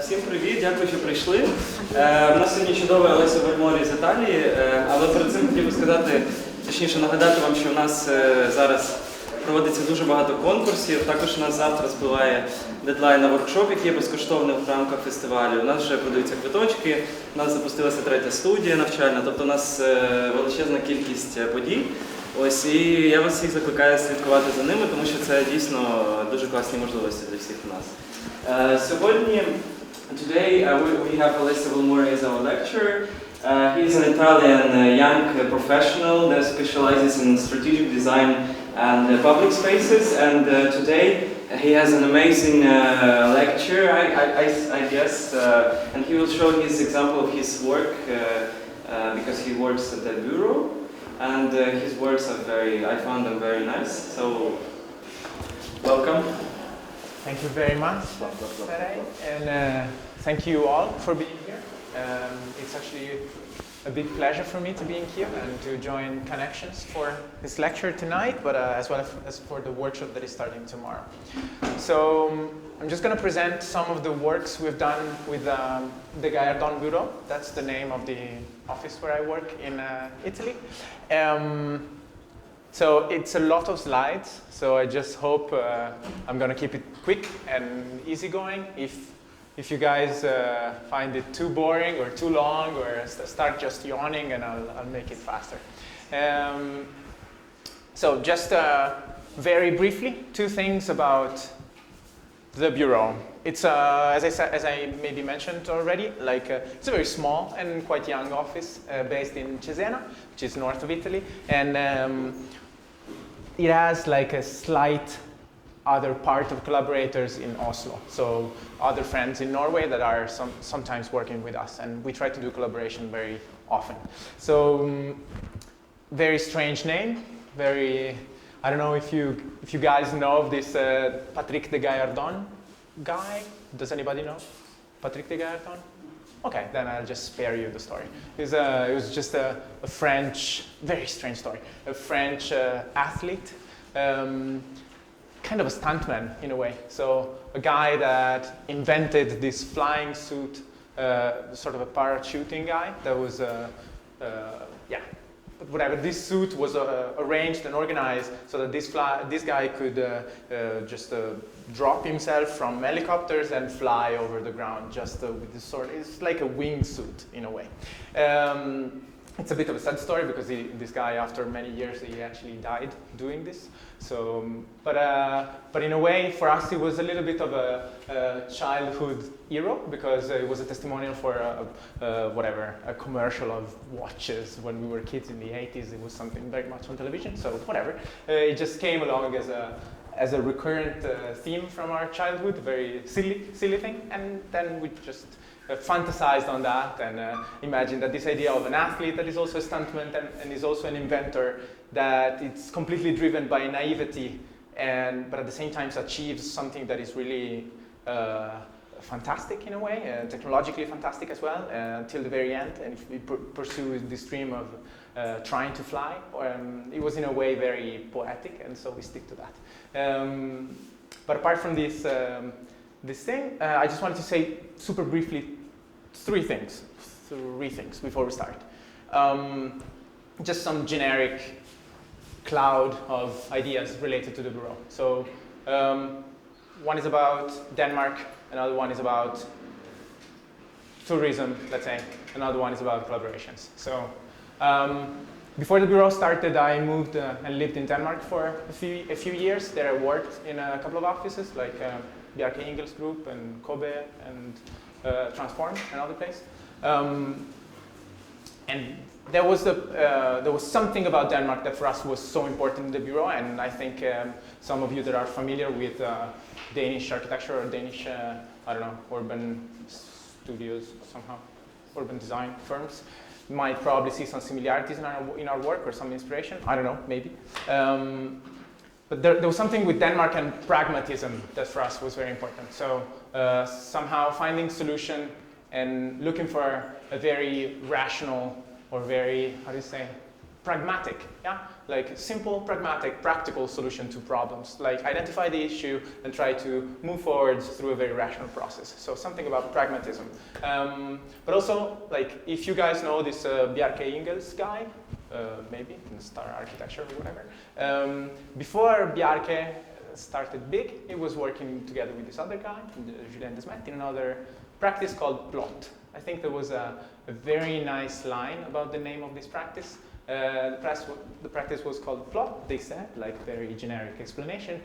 Всім привіт, дякую, що прийшли. У нас сьогодні чудовий Алessio Valmor з Італії, але перед цим хотів би сказати, точніше нагадати вам, що у нас зараз проводиться дуже багато конкурсів. Також у нас завтра спливає дедлайн на воркшоп, який є безкоштовним в рамках фестивалю. У нас вже продаються квиточки, у нас запустилася третя студія навчальна, тобто у нас величезна кількість подій. Ось, і я вас всіх закликаю слідкувати за ними, тому що це дійсно дуже класні можливості для всіх нас. Сьогодні, today we have Alessio Valmor as our lecturer. He's an Italian young professional that specializes in strategic design and public spaces, and today he has an amazing lecture, I guess, and he will show his example of his work because he works at the bureau. And his works are I found them very nice. So, welcome. Thank you very much, and thank you all for being here. It's actually a big pleasure for me to be here and to join CANactions for this lecture tonight, but as well as for the workshop that is starting tomorrow. So I'm just going to present some of the works we've done with the Gayardon Bureau. That's the name of the office where I work in Italy. So it's a lot of slides, so I just hope I'm going to keep it quick and easygoing. If you guys find it too boring or too long, or start just yawning, and I'll make it faster. So just very briefly, two things about the bureau. It's as I maybe mentioned already, it's a very small and quite young office based in Cesena, which is north of Italy, and it has like a slight other part of collaborators in Oslo, so other friends in Norway that are sometimes working with us, and we try to do collaboration very often. So very strange name, I don't know if you guys know of this Patrick de Gayardon guy. Does anybody know Patrick de Gayardon? Okay, then I'll just spare you the story. It was just a French, very strange story, a French athlete, kind of a stuntman in a way. So a guy that invented this flying suit, sort of a parachuting guy that was, but whatever, this suit was arranged and organized so that this guy could just drop himself from helicopters and fly over the ground just with this sort. It's like a wingsuit in a way. It's a bit of a sad story because this guy, after many years, he actually died doing this. So, but in a way, for us, it was a little bit of a childhood hero because it was a testimonial for a commercial of watches when we were kids in the 80s. It was something very much on television. So whatever, it just came along as a recurrent theme from our childhood, very silly thing, and then we just fantasized on that and imagined that this idea of an athlete that is also a stuntman and is also an inventor, that it's completely driven by naivety, but at the same time achieves something that is really fantastic in a way, technologically fantastic as well, till the very end. And if we pursue this dream of trying to fly, it was in a way very poetic, and so we stick to that. But apart from this thing, I just wanted to say super briefly three things before we start. Just some generic cloud of ideas related to the bureau. So one is about Denmark, another one is about tourism, let's say, another one is about collaborations. So before the bureau started, I moved and lived in Denmark for a few years. There I worked in a couple of offices like Bjarke Ingels Group and Kobe and Transform, another place. And there was something about Denmark that for us was so important in the bureau, and I think some of you that are familiar with Danish architecture or Danish, urban studios somehow, urban design firms, might probably see some similarities in our work or some inspiration. I don't know, maybe. But there was something with Denmark and pragmatism that for us was very important. So somehow finding solution and looking for a very rational or very, pragmatic, yeah? Like simple, pragmatic, practical solution to problems. Like identify the issue and try to move forward through a very rational process. So something about pragmatism. But also, like if you guys know this Bjarke Ingels guy, maybe in Star Architecture or whatever. Before Bjarke started big, he was working together with this other guy, Julien Desmet, in another practice called Plot. I think there was a very nice line about the name of this practice. The practice was called Plot, they said, like very generic explanation.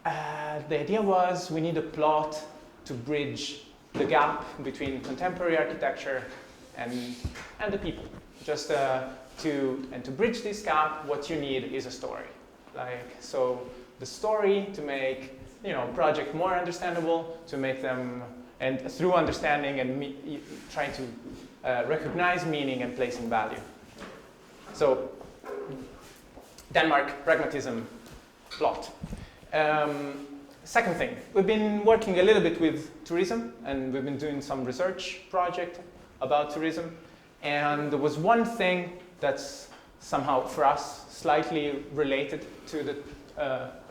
The idea was we need a plot to bridge the gap between contemporary architecture and the people. Just to bridge this gap, what you need is a story. Like, so the story to make, you know, project more understandable, to make them, and through understanding and trying to recognize meaning and placing value. So, Denmark, pragmatism, Plot. Second thing, we've been working a little bit with tourism, and we've been doing some research project about tourism. And there was one thing that's somehow, for us, slightly related to the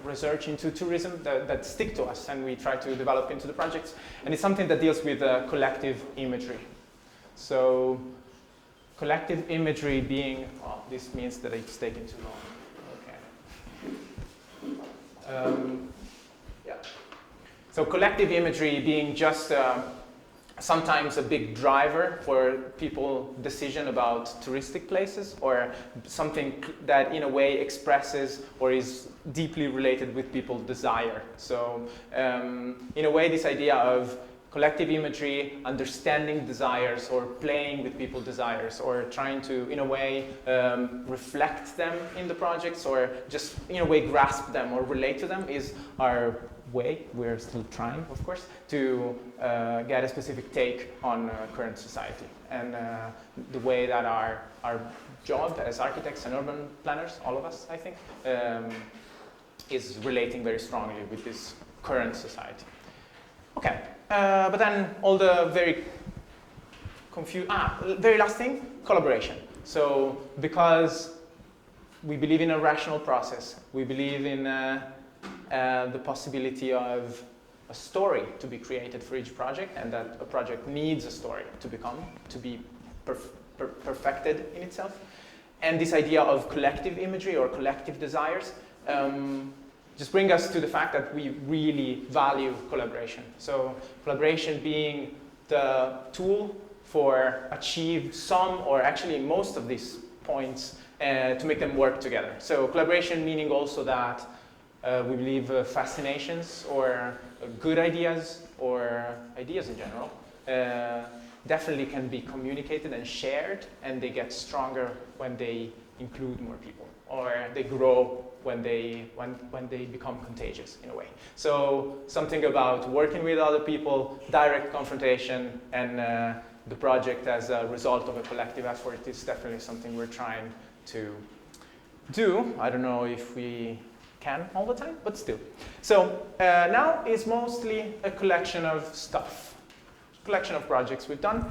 research into tourism that stick to us, and we try to develop into the projects. And it's something that deals with collective imagery. So, collective imagery being, well, this means that it's taken too long. Yeah. So collective imagery being just sometimes a big driver for people's decision about touristic places, or something that in a way expresses or is deeply related with people's desire. So in a way, this idea of collective imagery, understanding desires, or playing with people's desires, or trying to, in a way, reflect them in the projects, or just, in a way, grasp them or relate to them is our way, we're still trying, of course, to get a specific take on current society. And the way that our job as architects and urban planners, all of us, I think, is relating very strongly with this current society. Okay. But then all the very very last thing, collaboration. So because we believe in a rational process, we believe in the possibility of a story to be created for each project, and that a project needs a story to be perfected in itself. And this idea of collective imagery or collective desires just bring us to the fact that we really value collaboration. So collaboration being the tool for achieve some or actually most of these points to make them work together. So collaboration meaning also that we believe fascinations or good ideas or ideas in general definitely can be communicated and shared, and they get stronger when they include more people, or they grow when they become contagious in a way. So something about working with other people, direct confrontation, and the project as a result of a collective effort is definitely something we're trying to do. I don't know if we can all the time, but still. So now is mostly a collection of stuff, collection of projects we've done.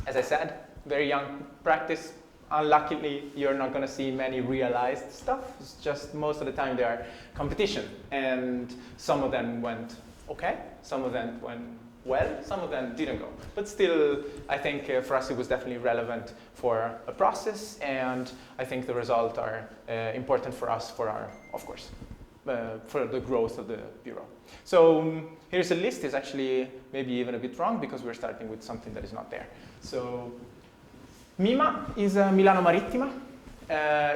As I said, very young practice. Unluckily, you're not going to see many realized stuff. It's just most of the time they are competition, and some of them went okay, some of them went well, some of them didn't go. But still, I think for us it was definitely relevant for a process, and I think the results are important for us, for our, of course, for the growth of the bureau. So here's a list. It's actually maybe even a bit wrong because we're starting with something that is not there. So Mima is Milano Marittima.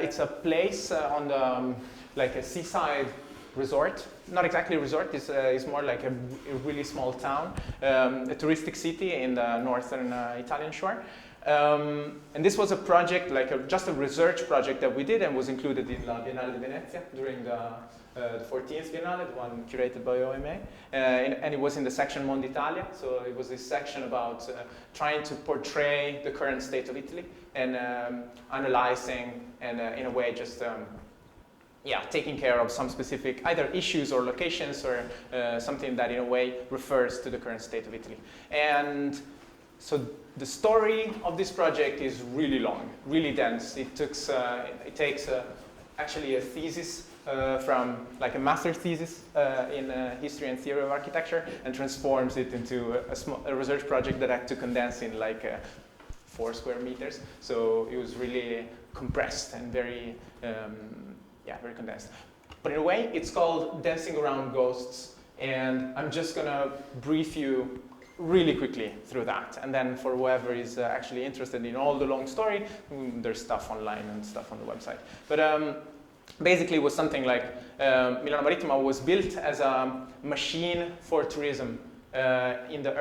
It's a place on the, like a seaside resort. Not exactly a resort, it's more like a really small town, a touristic city in the northern Italian shore. And this was a project, like just a research project that we did and was included in La Biennale di Venezia during the 14th Biennale, the one curated by OMA. And it was in the section Monditalia, so it was this section about trying to portray the current state of Italy and analyzing and in a way just taking care of some specific either issues or locations or something that in a way refers to the current state of Italy. And so the story of this project is really long, really dense. It takes actually a thesis from like a master's thesis in history and theory of architecture and transforms it into a research project that I had to condense in like 4 square meters. So it was really compressed and very, very condensed. But in a way, it's called Dancing Around Ghosts, and I'm just gonna brief you really quickly through that. And then for whoever is actually interested in all the long story, there's stuff online and stuff on the website. But basically it was something like Milano Marittima was built as a machine for tourism in the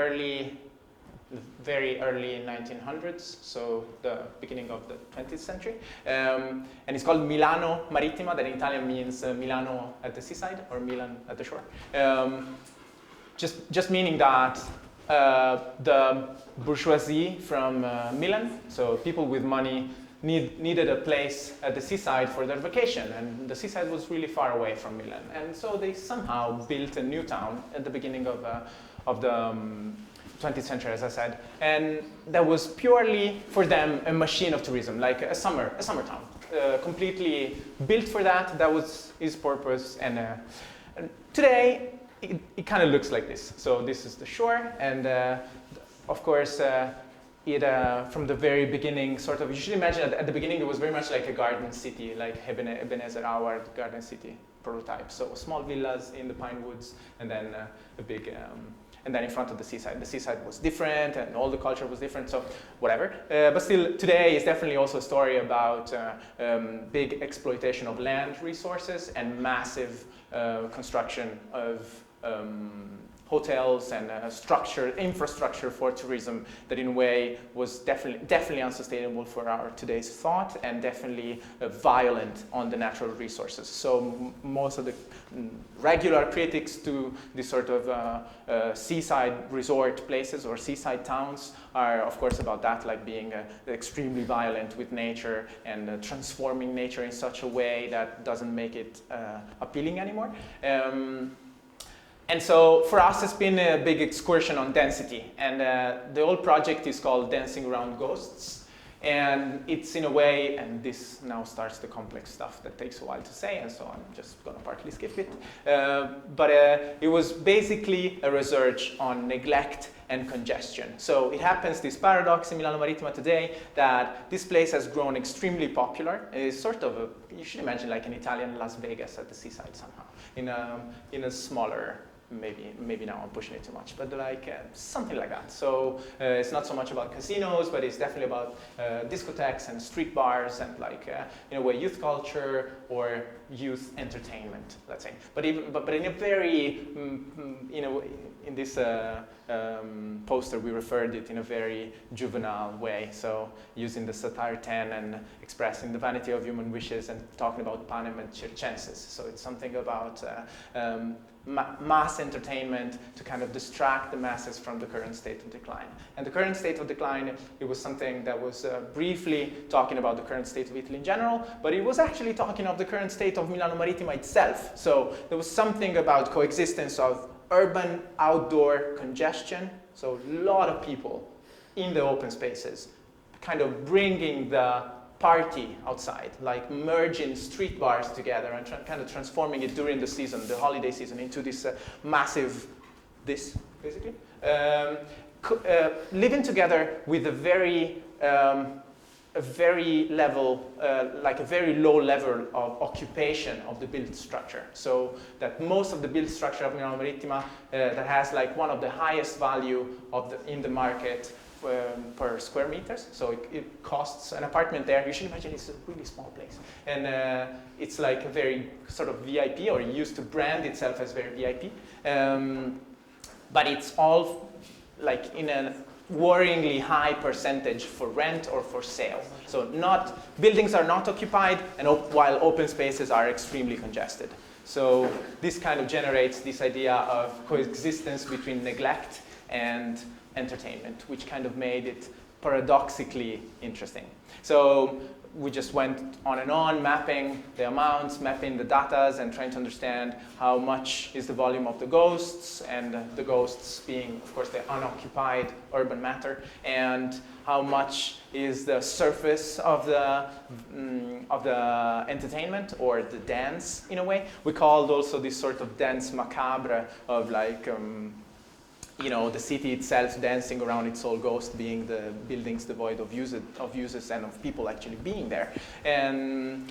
very early 1900s, so the beginning of the 20th century. And it's called Milano Marittima, that in Italian means Milano at the seaside, or Milan at the shore. Just meaning that the bourgeoisie from Milan, so people with money, needed a place at the seaside for their vacation, and the seaside was really far away from Milan. And so they somehow built a new town at the beginning of the 20th century, as I said, and that was purely for them a machine of tourism, like a summer town, completely built for that. That was its purpose. And today it kind of looks like this. So this is the shore, and of course from the very beginning, sort of, you should imagine at the beginning it was very much like a garden city, like Ebenezer Howard Garden City prototype. So small villas in the pine woods, and then a big. And then in front of the seaside. The seaside was different, and all the culture was different, so whatever. But still, today is definitely also a story about big exploitation of land resources and massive construction of hotels and infrastructure for tourism that in a way was definitely unsustainable for our today's thought, and definitely violent on the natural resources. So most of the regular critics to this sort of seaside resort places or seaside towns are of course about that, like being extremely violent with nature and transforming nature in such a way that doesn't make it appealing anymore. And so for us, it's been a big excursion on density. And the whole project is called Dancing Around Ghosts. And it's in a way, and this now starts the complex stuff that takes a while to say, and so I'm just going to partly skip it. But it was basically a research on neglect and congestion. So it happens, this paradox in Milano Marittima today, that this place has grown extremely popular. It's sort of you should imagine like an Italian Las Vegas at the seaside somehow, in a smaller, maybe now I'm pushing it too much, but like something like that. So it's not so much about casinos, but it's definitely about discotheques and street bars and like in a way youth culture or youth entertainment, let's say. But in a very in this poster we referred it in a very juvenile way. So using the satire 10 and expressing the vanity of human wishes and talking about panem and circenses. So it's something about mass entertainment to kind of distract the masses from the current state of decline. And the current state of decline, it was something that was briefly talking about the current state of Italy in general, but it was actually talking of the current state of Milano Marittima itself. So there was something about coexistence of urban outdoor congestion, so a lot of people in the open spaces, kind of bringing the party outside, like merging street bars together and kind of transforming it during the season, the holiday season, into this massive, basically. Living together with a very low level of occupation of the built structure. So that most of the built structure of Milano Marittima that has like one of the highest value in the market per square meters. So it costs an apartment there. You should imagine it's a really small place. And it's like a very sort of VIP, or it used to brand itself as very VIP. But it's all like in a worryingly high percentage for rent or for sale. So buildings are not occupied, and while open spaces are extremely congested. So this kind of generates this idea of coexistence between neglect and entertainment, which kind of made it paradoxically interesting. So we just went on and on, mapping the amounts, mapping the datas, and trying to understand how much is the volume of the ghosts, and the ghosts being, of course, the unoccupied urban matter, and how much is the surface of the entertainment, or the dance, in a way. We called also this sort of dance macabre of like, the city itself dancing around its own ghost, being the buildings devoid of uses and of people actually being there. And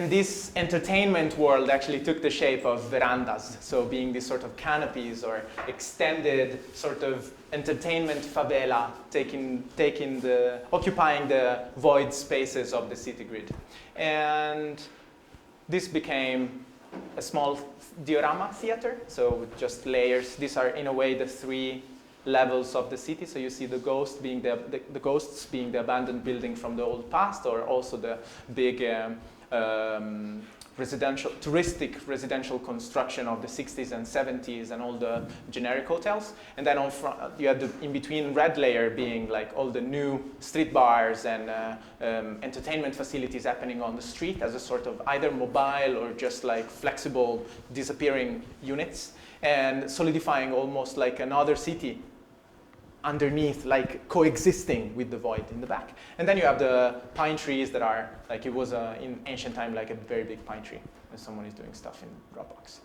this entertainment world actually took the shape of verandas, so being these sort of canopies or extended sort of entertainment favela, occupying the void spaces of the city grid. And this became a small diorama theater, so with just layers. These are, in a way, the 3 levels of the city. So you see the ghosts being the ghosts being the abandoned building from the old past, or also the big touristic residential construction of the 60s and 70s, and all the generic hotels. And then on front, you have the in-between red layer being like all the new street bars and entertainment facilities happening on the street as a sort of either mobile or just like flexible disappearing units, and solidifying almost like another city underneath, like coexisting with the void in the back. And then you have the pine trees that are, like it was in ancient time, like a very big pine tree, and someone is doing stuff in Dropbox.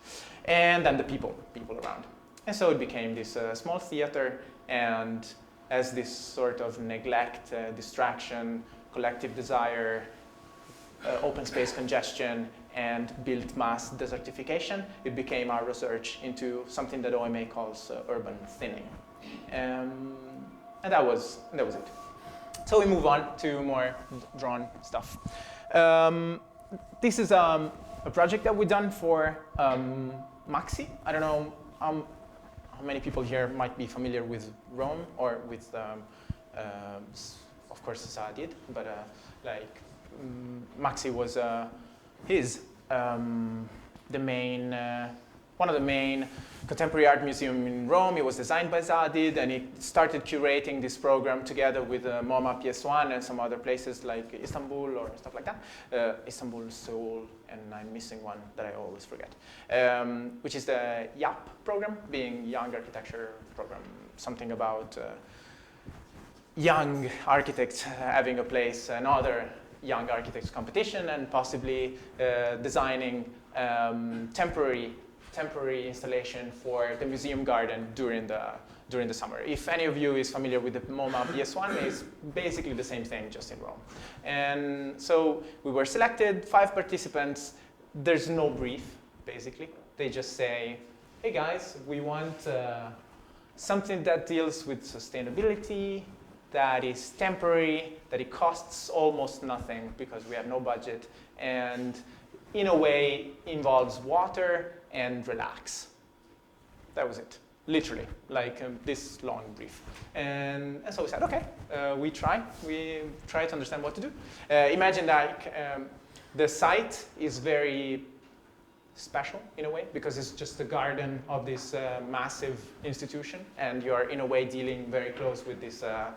And then the people around. And so it became this small theater, and as this sort of neglect, distraction, collective desire, open space congestion, and built mass desertification, it became our research into something that OMA calls urban thinning. And that was it. So we move on to more drawn stuff. This is a project that we've done for Maxi. I don't know how many people here might be familiar with Rome, or with, of course, Zadid, but Maxi was one of the main contemporary art museum in Rome. It was designed by Zadid, and he started curating this program together with MoMA PS1 and some other places like Istanbul or stuff like that. Istanbul, Seoul, and I'm missing one that I always forget, which is the YAP program, being Young Architecture Program, something about young architects having a place, another young architects competition, and possibly designing temporary installation for the museum garden during the summer. If any of you is familiar with the MoMA PS1, it's basically the same thing, just in Rome. And so we were selected, 5 participants. There's no brief, basically. They just say, hey guys, we want something that deals with sustainability, that is temporary, that it costs almost nothing because we have no budget, and in a way involves water and relax. That was it, literally, like this long brief. And so we said, okay, we try to understand what to do. Imagine that the site is very special in a way, because it's just the garden of this massive institution, and you're in a way dealing very close with this I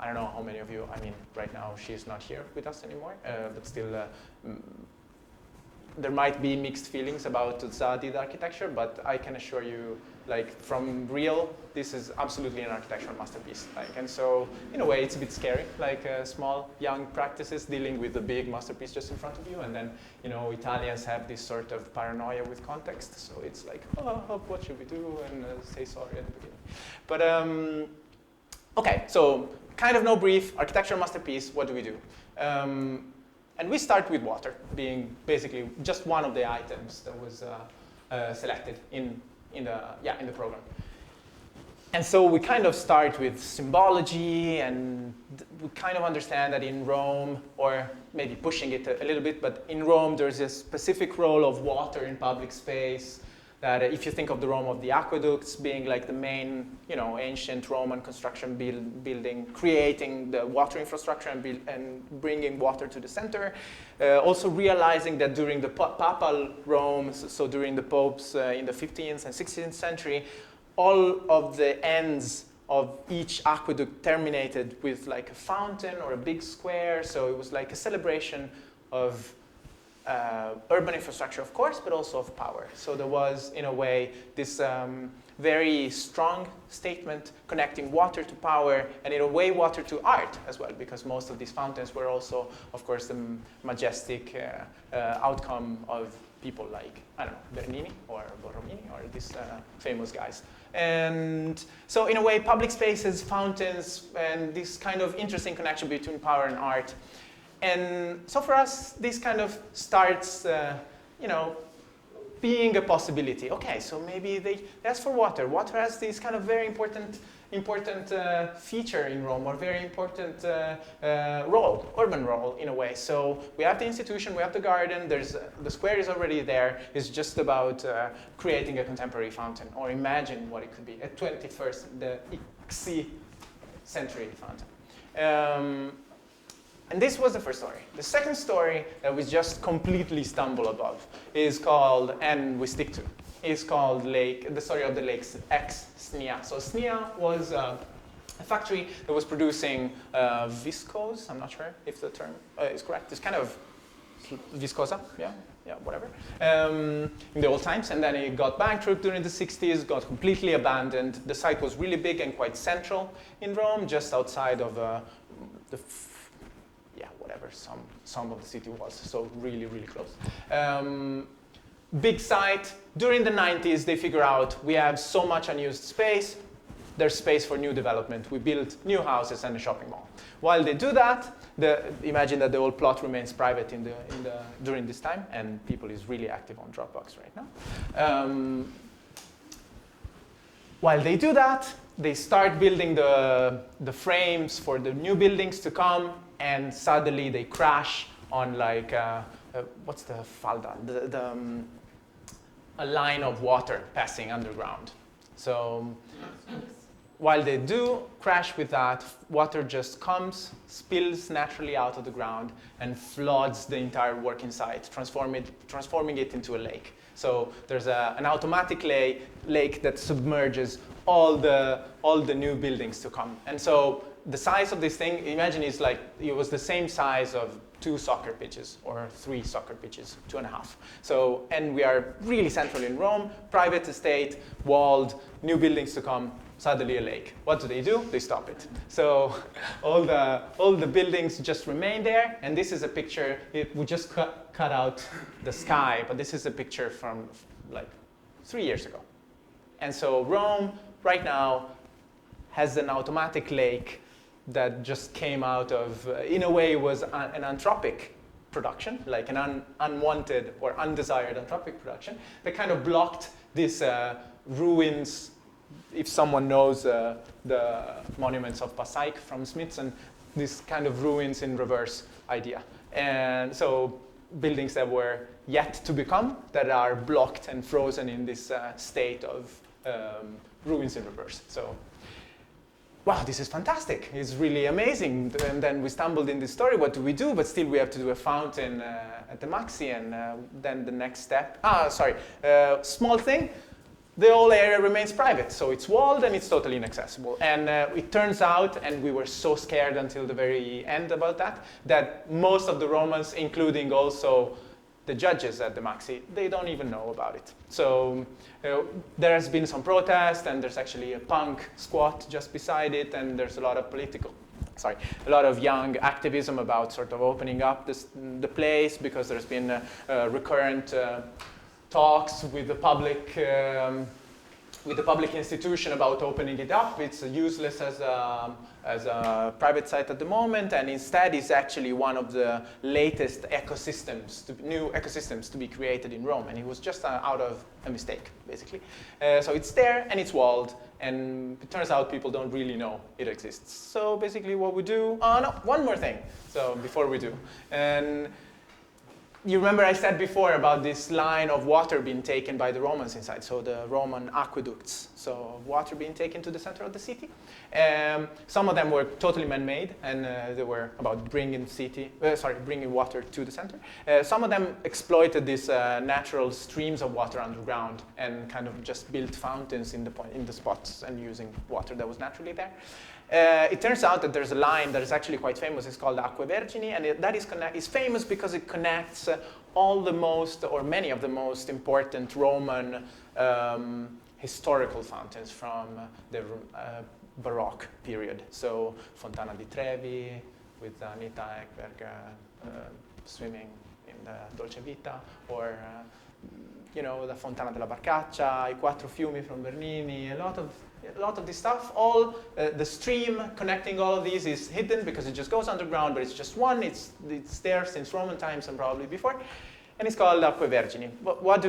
don't know how many of you, I mean, right now she's not here with us anymore, but still there might be mixed feelings about Zadid architecture, but I can assure you, like, from real, this is absolutely an architectural masterpiece. Like, and so, in a way, it's a bit scary, like small, young practices dealing with the big masterpiece just in front of you, and then, you know, Italians have this sort of paranoia with context, so it's like, oh, what should we do, and say sorry at the beginning. But, okay, so kind of no brief, architectural masterpiece, what do we do? And we start with water, being basically just one of the items that was selected in the program. And so we kind of start with symbology, and we kind of understand that in Rome, or maybe pushing it a little bit, but in Rome there's a specific role of water in public space, that if you think of the Rome of the aqueducts being like the main, you know, ancient Roman construction building, creating the water infrastructure and bringing water to the center. Also realizing that during the papal Rome, so during the popes in the 15th and 16th century, all of the ends of each aqueduct terminated with like a fountain or a big square. So it was like a celebration of urban infrastructure, of course, but also of power. So there was, in a way, this very strong statement connecting water to power, and in a way water to art as well, because most of these fountains were also, of course, the majestic outcome of people like, I don't know, Bernini or Borromini or these famous guys. And so in a way, public spaces, fountains, and this kind of interesting connection between power and art. And so for us, this kind of starts, you know, being a possibility. Okay, so maybe they ask for water. Water has this kind of very important feature in Rome, or very important role, urban role in a way. So we have the institution, we have the garden, the square is already there. It's just about creating a contemporary fountain, or imagine what it could be, a 21st, the XC century fountain. And this was the first story. The second story that we just completely stumble above is called, and we stick to, is called the story of the lakes Snia. So Snia was a factory that was producing viscose. I'm not sure if the term is correct. It's kind of viscosa, yeah, whatever, in the old times. And then it got bankrupt during the 60s, got completely abandoned. The site was really big and quite central in Rome, just outside of whatever some of the city was, so really, really close. Big site. During the 90s, they figure out we have so much unused space, there's space for new development. We built new houses and a shopping mall. While they do that, imagine that the whole plot remains private during this time, and people is really active on Dropbox right now. While they do that, they start building the frames for the new buildings to come, and suddenly they crash on like, what's the falda? A line of water passing underground. So while they do crash with that, water just comes, spills naturally out of the ground, and floods the entire working site, transforming it into a lake. So there's an automatic lake that submerges all the new buildings to come. And so the size of this thing, imagine it was the same size of 2 soccer pitches or 3 soccer pitches, 2.5. So, and we are really central in Rome, private estate, walled, new buildings to come, suddenly a lake. What do? They stop it. So all the buildings just remain there, and this is a picture, we just cut out the sky, but this is a picture from like 3 years ago. And so Rome, right now, has an automatic lake that just came out of, in a way, was an anthropic production, like an unwanted or undesired anthropic production, that kind of blocked these ruins. If someone knows the monuments of Passaic from Smithson, this kind of ruins in reverse idea. And so buildings that were yet to become, that are blocked and frozen in this state of ruins in reverse. So, wow, this is fantastic. It's really amazing. And then we stumbled in this story. What do we do? But still we have to do a fountain at the Maxi, and then the next step. Small thing. The whole area remains private, so it's walled and it's totally inaccessible. And it turns out, and we were so scared until the very end about that most of the Romans, including also the judges at the Maxi, they don't even know about it. So there has been some protest, and there's actually a punk squat just beside it, and there's a lot of young activism about sort of opening up the place, because there's been recurrent talks with the public institution about opening it up. It's useless as a private site at the moment, and instead is actually one of the latest new ecosystems to be created in Rome, and it was just out of a mistake, basically. So it's there, and it's walled, and it turns out people don't really know it exists. So basically what we do, one more thing, so before we do, and you remember I said before about this line of water being taken by the Romans inside, so the Roman aqueducts, so water being taken to the center of the city. Some of them were totally man-made, and they were about bringing water to the center. Some of them exploited these natural streams of water underground and kind of just built fountains in the spots and using water that was naturally there. It turns out that there's a line that is actually quite famous. It's called Acque Vergini, and that is famous because it connects all the most, or many of the most important Roman historical fountains from the Baroque period. So Fontana di Trevi, with Anita Ekberg swimming in the Dolce Vita, or the Fontana della Barcaccia, I Quattro Fiumi from Bernini, a lot of this stuff. All the stream connecting all of these is hidden because it just goes underground, but it's just one. It's there since Roman times and probably before, and it's called Acque Vergini. What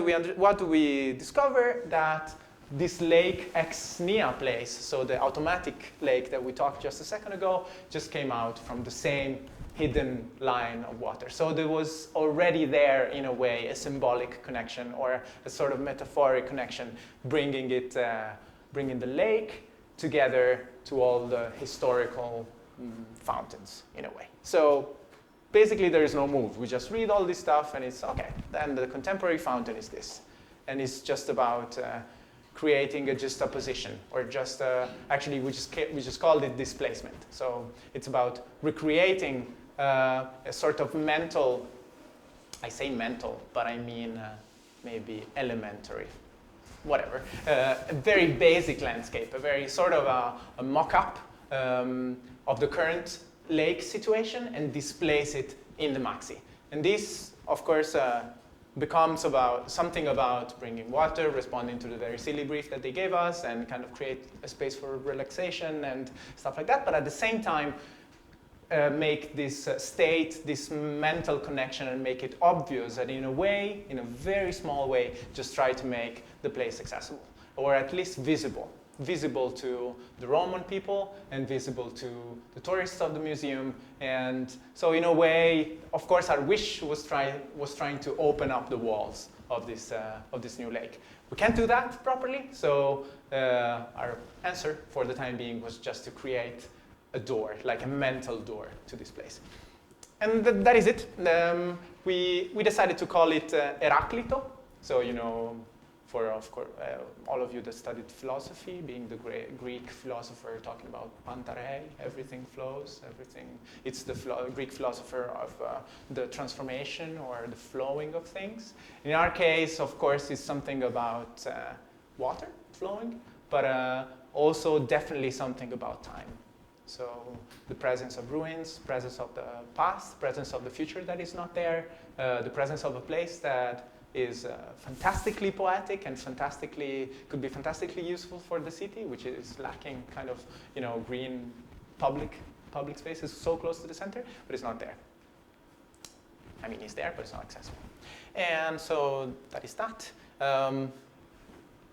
do we discover? That this lake Exnia place, so the automatic lake that we talked just a second ago, just came out from the same hidden line of water. So there was already there, in a way, a symbolic connection or a sort of metaphoric connection, bringing the lake together to all the historical fountains, in a way. So basically there is no move. We just read all this stuff and it's okay. Then the contemporary fountain is this. And it's just about creating a juxtaposition, or just, actually we just called it displacement. So it's about recreating a sort of mental, I say mental, but I mean maybe elementary, whatever, a very basic landscape, a very sort of a mock-up of the current lake situation and displace it in the maxi. And this, of course, becomes something about bringing water, responding to the very silly brief that they gave us, and kind of create a space for relaxation and stuff like that, but at the same time, make this state, this mental connection, and make it obvious, and in a way, in a very small way, just try to make the place accessible, or at least visible to the Roman people and visible to the tourists of the museum. And so in a way, of course, our wish was trying to open up the walls of this new lake. We can't do that properly, so our answer for the time being was just to create a door, like a mental door to this place. And that is it. We decided to call it Heraclito. So, for of course, all of you that studied philosophy, being the Greek philosopher talking about pantarei, everything flows, everything. It's the Greek philosopher of the transformation or the flowing of things. In our case, of course, it's something about water flowing, but also definitely something about time. So the presence of ruins, presence of the past, presence of the future that is not there, the presence of a place that is fantastically poetic and could be fantastically useful for the city, which is lacking kind of, green public space. Is so close to the center, but it's not there. I mean, it's there, but it's not accessible. And so that is that.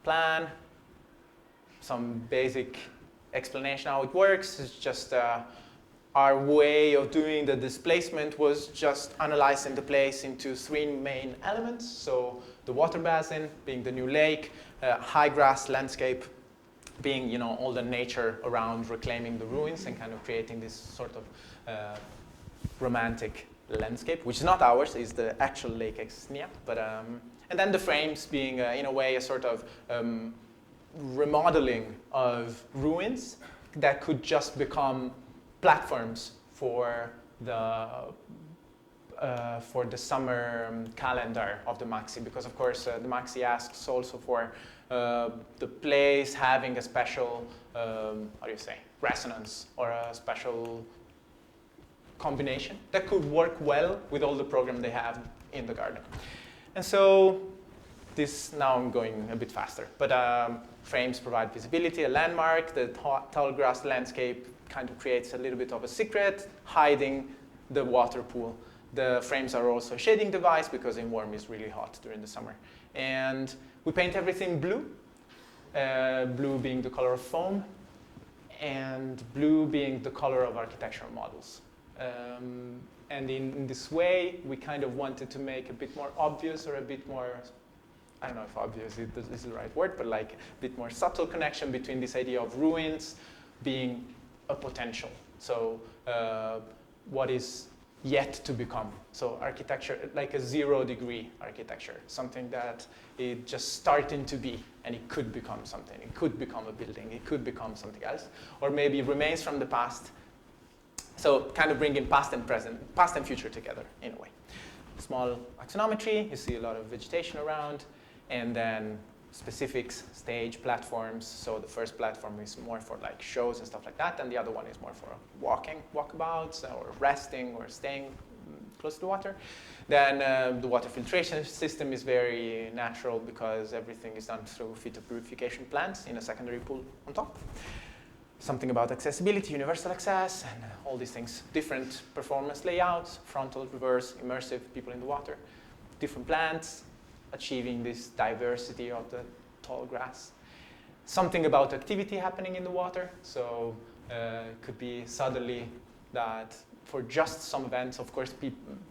Plan, some basic explanation how it works. It's just our way of doing the displacement was just analyzing the place into three main elements. So the water basin being the new lake, high grass landscape being all the nature around reclaiming the ruins and kind of creating this sort of romantic landscape, which is not ours, is the actual Lake Exnia. But and then the frames being in a way a sort of remodeling of ruins that could just become platforms for the summer calendar of the Maxi, because of course the Maxi asks also for the place having a special, resonance, or a special combination that could work well with all the program they have in the garden. And so now I'm going a bit faster, but frames provide visibility, a landmark. The tall grass landscape kind of creates a little bit of a secret, hiding the water pool. The frames are also a shading device because in warm is really hot during the summer. And we paint everything blue, blue being the color of foam, and blue being the color of architectural models. And in this way, we kind of wanted to make a bit more obvious or a bit more, I don't know if obvious is the right word, but like a bit more subtle connection between this idea of ruins being a potential. So what is yet to become. So architecture, like a 0-degree architecture, something that is just starting to be, and it could become something. It could become a building. It could become something else. Or maybe remains from the past. So kind of bringing past and present, past and future together in a way. Small axonometry, you see a lot of vegetation around, and then specifics, stage, platforms. So the first platform is more for like shows and stuff like that, and the other one is more for walkabouts, or resting, or staying close to the water. Then the water filtration system is very natural because everything is done through filter purification plants in a secondary pool on top. Something about accessibility, universal access, and all these things. Different performance layouts, frontal, reverse, immersive, people in the water. Different plants, achieving this diversity of the tall grass. Something about activity happening in the water. So it could be suddenly that for just some events, of course,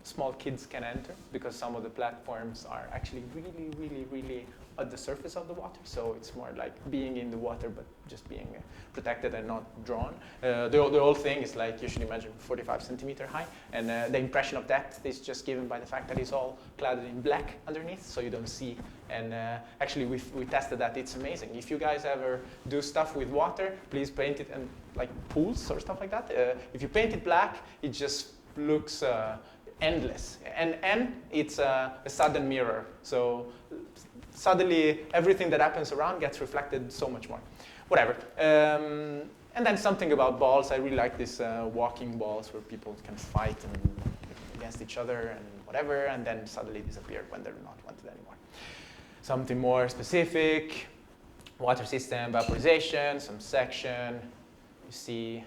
small kids can enter because some of the platforms are actually really, really, really at the surface of the water. So it's more like being in the water, but just being protected and not drawn. The whole thing is like, you should imagine 45 centimeter high. And the impression of depth is just given by the fact that it's all cladded in black underneath, so you don't see. And actually, we tested that. It's amazing. If you guys ever do stuff with water, please paint it in like pools or stuff like that. If you paint it black, it just looks endless. And it's a sudden mirror. So suddenly, everything that happens around gets reflected so much more. Whatever. And then something about balls. I really like these walking balls where people can fight against each other and whatever, and then suddenly disappear when they're not wanted anymore. Something more specific, water system, vaporization, some section. You see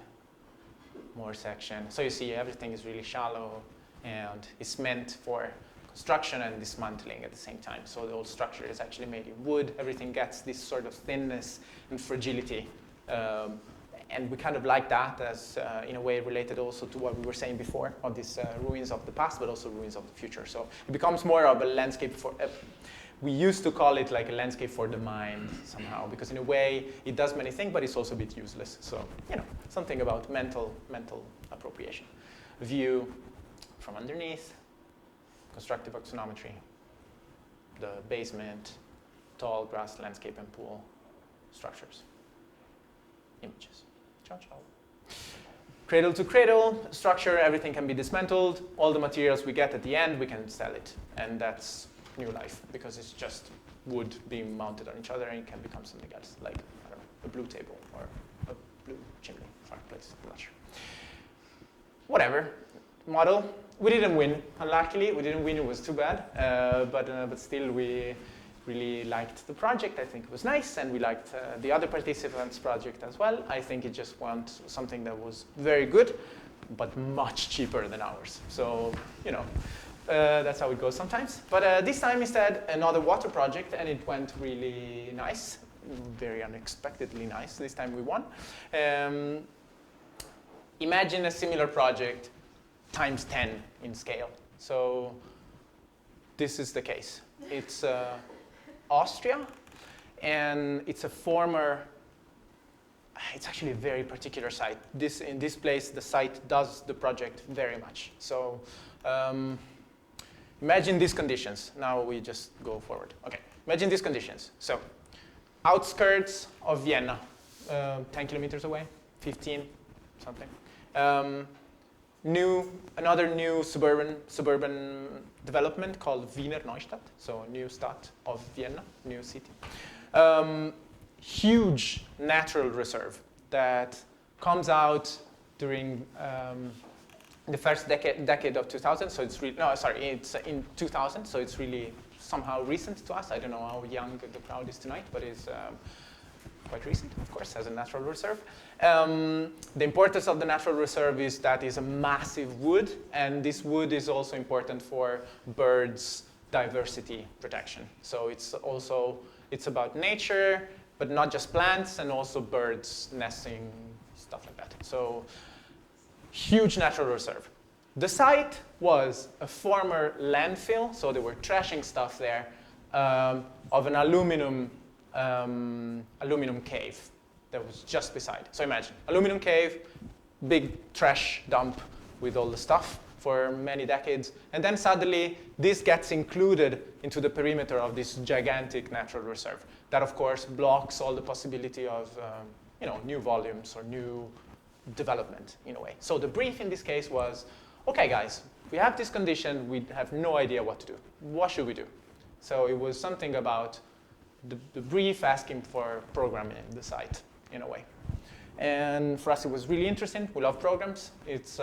more section. So you see everything is really shallow, and it's meant for construction and dismantling at the same time. So the whole structure is actually made in wood. Everything gets this sort of thinness and fragility. And we kind of like that as, in a way, related also to what we were saying before of these ruins of the past, but also ruins of the future. So it becomes more of a landscape for, we used to call it like a landscape for the mind somehow, because in a way, it does many things, but it's also a bit useless. So, you know, something about mental appropriation. View from underneath, constructive axonometry, the basement, tall grass landscape and pool structures, images. Ciao, ciao. Cradle to cradle structure, everything can be dismantled. All the materials we get at the end, we can sell it. And that's new life, because it's just wood being mounted on each other, and it can become something else, like, I don't know, a blue table or a blue chimney, fireplace, I'm not sure. Whatever. Model. We didn't win, unluckily. We didn't win, it was too bad. But still, we really liked the project. I think it was nice, and we liked the other participants' project as well. I think it just wants something that was very good, but much cheaper than ours. So, you know, that's how it goes sometimes. But this time, instead, another water project, and it went really nice, very unexpectedly nice. This time we won. Imagine a similar project times 10 in scale. So this is the case. It's Austria, and it's a former, it's actually a very particular site. In this place, the site does the project very much. So imagine these conditions. Now we just go forward. Okay, imagine these conditions. So outskirts of Vienna, 10 kilometers away, 15, something. Another new suburban development called Wiener Neustadt, so new Stadt of Vienna, new city. Huge natural reserve that comes out during the first decade of 2000. So it's it's in 2000. So it's really somehow recent to us. I don't know how young the crowd is tonight, but it's quite recent, of course, as a natural reserve. The importance of the natural reserve is that it's a massive wood, and this wood is also important for birds' diversity protection. So it's about nature, but not just plants, and also birds nesting, stuff like that. So huge natural reserve. The site was a former landfill, so they were trashing stuff there, of an aluminum cave that was just beside. So imagine, aluminum cave, big trash dump with all the stuff for many decades, and then suddenly this gets included into the perimeter of this gigantic natural reserve. That, of course, blocks all the possibility of new volumes or new development in a way. So the brief in this case was, okay, guys, we have this condition, we have no idea what to do. What should we do? So it was something about the brief asking for programming the site in a way. And for us, it was really interesting. We love programs. It's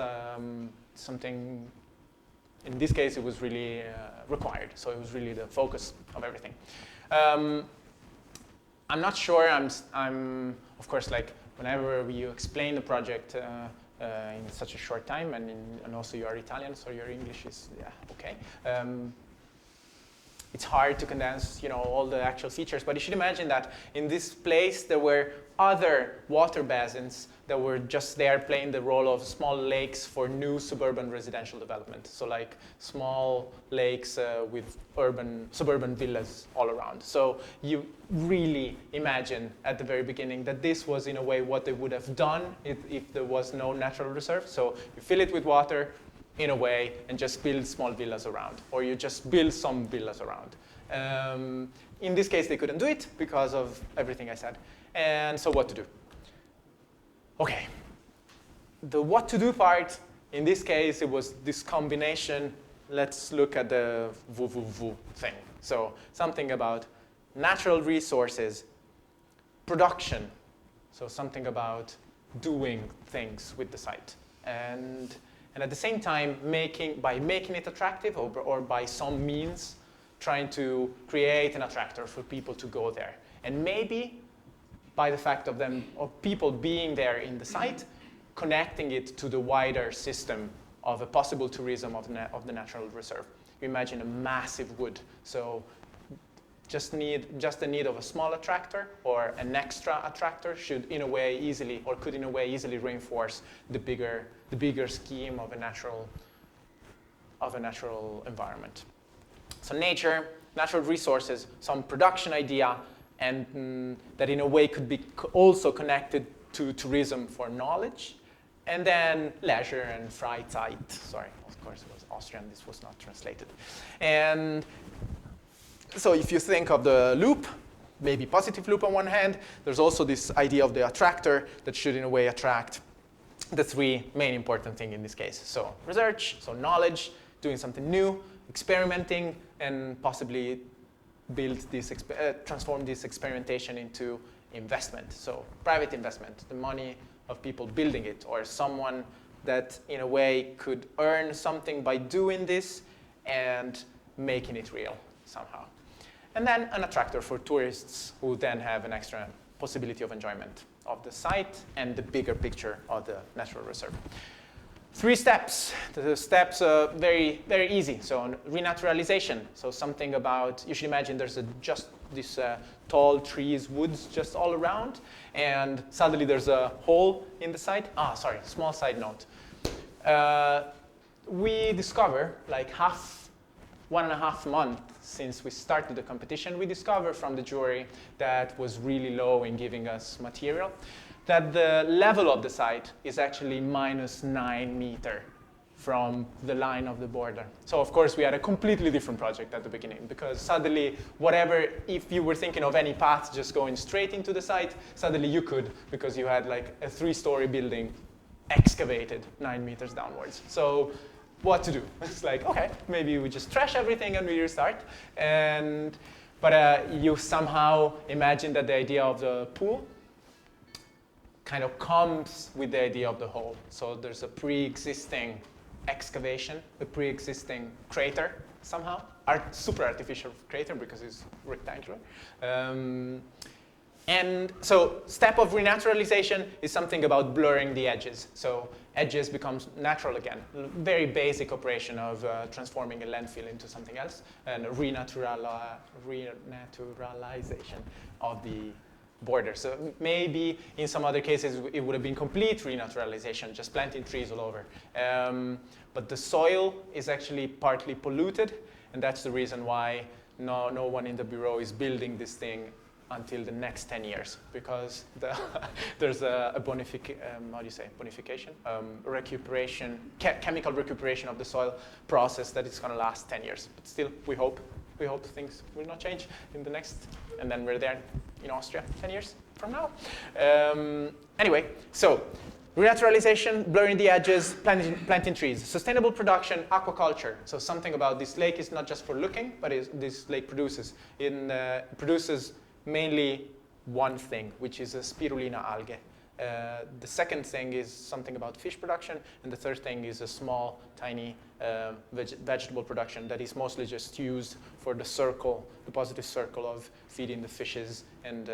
something, in this case, it was really required. So it was really the focus of everything. I'm not sure, I'm of course, like, whenever you explain the project in such a short time, and also you are Italian, so your English is, okay. It's hard to condense, all the actual features, but you should imagine that in this place there were other water basins that were just there playing the role of small lakes for new suburban residential development. So like small lakes with suburban villas all around. So you really imagine at the very beginning that this was in a way what they would have done if there was no natural reserve. So you fill it with water, in a way, and just build small villas around, or you just build some villas around. In this case, they couldn't do it because of everything I said. And so what to do? Okay, the what to do part, in this case, it was this combination. Let's look at the VVV thing. So something about natural resources, production, so something about doing things with the site. And at the same time, by making it attractive or by some means, trying to create an attractor for people to go there. And maybe by the fact of people being there in the site, connecting it to the wider system of a possible tourism of the natural reserve. You imagine a massive wood. So just the need of a small attractor or an extra attractor should in a way easily, or could in a way easily reinforce the bigger scheme of a natural environment. So nature, natural resources, some production idea, and that in a way could be also connected to tourism for knowledge, and then leisure and Freizeit. Sorry, of course it was Austrian, this was not translated. And so if you think of the loop, maybe positive loop on one hand, there's also this idea of the attractor that should in a way attract the three main important things in this case. So research, so knowledge, doing something new, experimenting, and possibly transform this experimentation into investment. So private investment, the money of people building it, or someone that in a way could earn something by doing this and making it real somehow. And then an attractor for tourists who then have an extra possibility of enjoyment of the site and the bigger picture of the natural reserve. 3 steps. The steps are very, very easy. So renaturalization. So something about, you should imagine there's just these tall trees, woods just all around, and suddenly there's a hole in the site. Sorry, small side note. We discover, like 1.5 months since we started the competition, we discovered from the jury that was really low in giving us material, that the level of the site is actually -9 meters from the line of the border. So of course we had a completely different project at the beginning, because suddenly if you were thinking of any path just going straight into the site, suddenly you could, because you had like a 3-story building excavated 9 meters downwards. So what to do? It's like, okay, maybe we just trash everything and we restart. But you somehow imagine that the idea of the pool kind of comes with the idea of the hole. So there's a pre-existing excavation, a pre-existing crater somehow, super artificial crater because it's rectangular. And so step of renaturalization is something about blurring the edges. So edges becomes natural again. Very basic operation of transforming a landfill into something else, and renaturalization of border. So maybe in some other cases it would have been complete renaturalization, just planting trees all over. But the soil is actually partly polluted, and that's the reason why no one in the bureau is building this thing until the next 10 years, because there's a recuperation, chemical recuperation of the soil process that is going to last 10 years. But still, we hope things will not change in the next, and then we're there in Austria 10 years from now. Anyway, so renaturalization, blurring the edges, planting trees. Sustainable production, aquaculture. So something about this lake is not just for looking, but this lake produces. It produces mainly one thing, which is a spirulina algae. The second thing is something about fish production, and the third thing is a small, tiny vegetable production that is mostly just used for the circle, the positive circle of feeding the fishes and,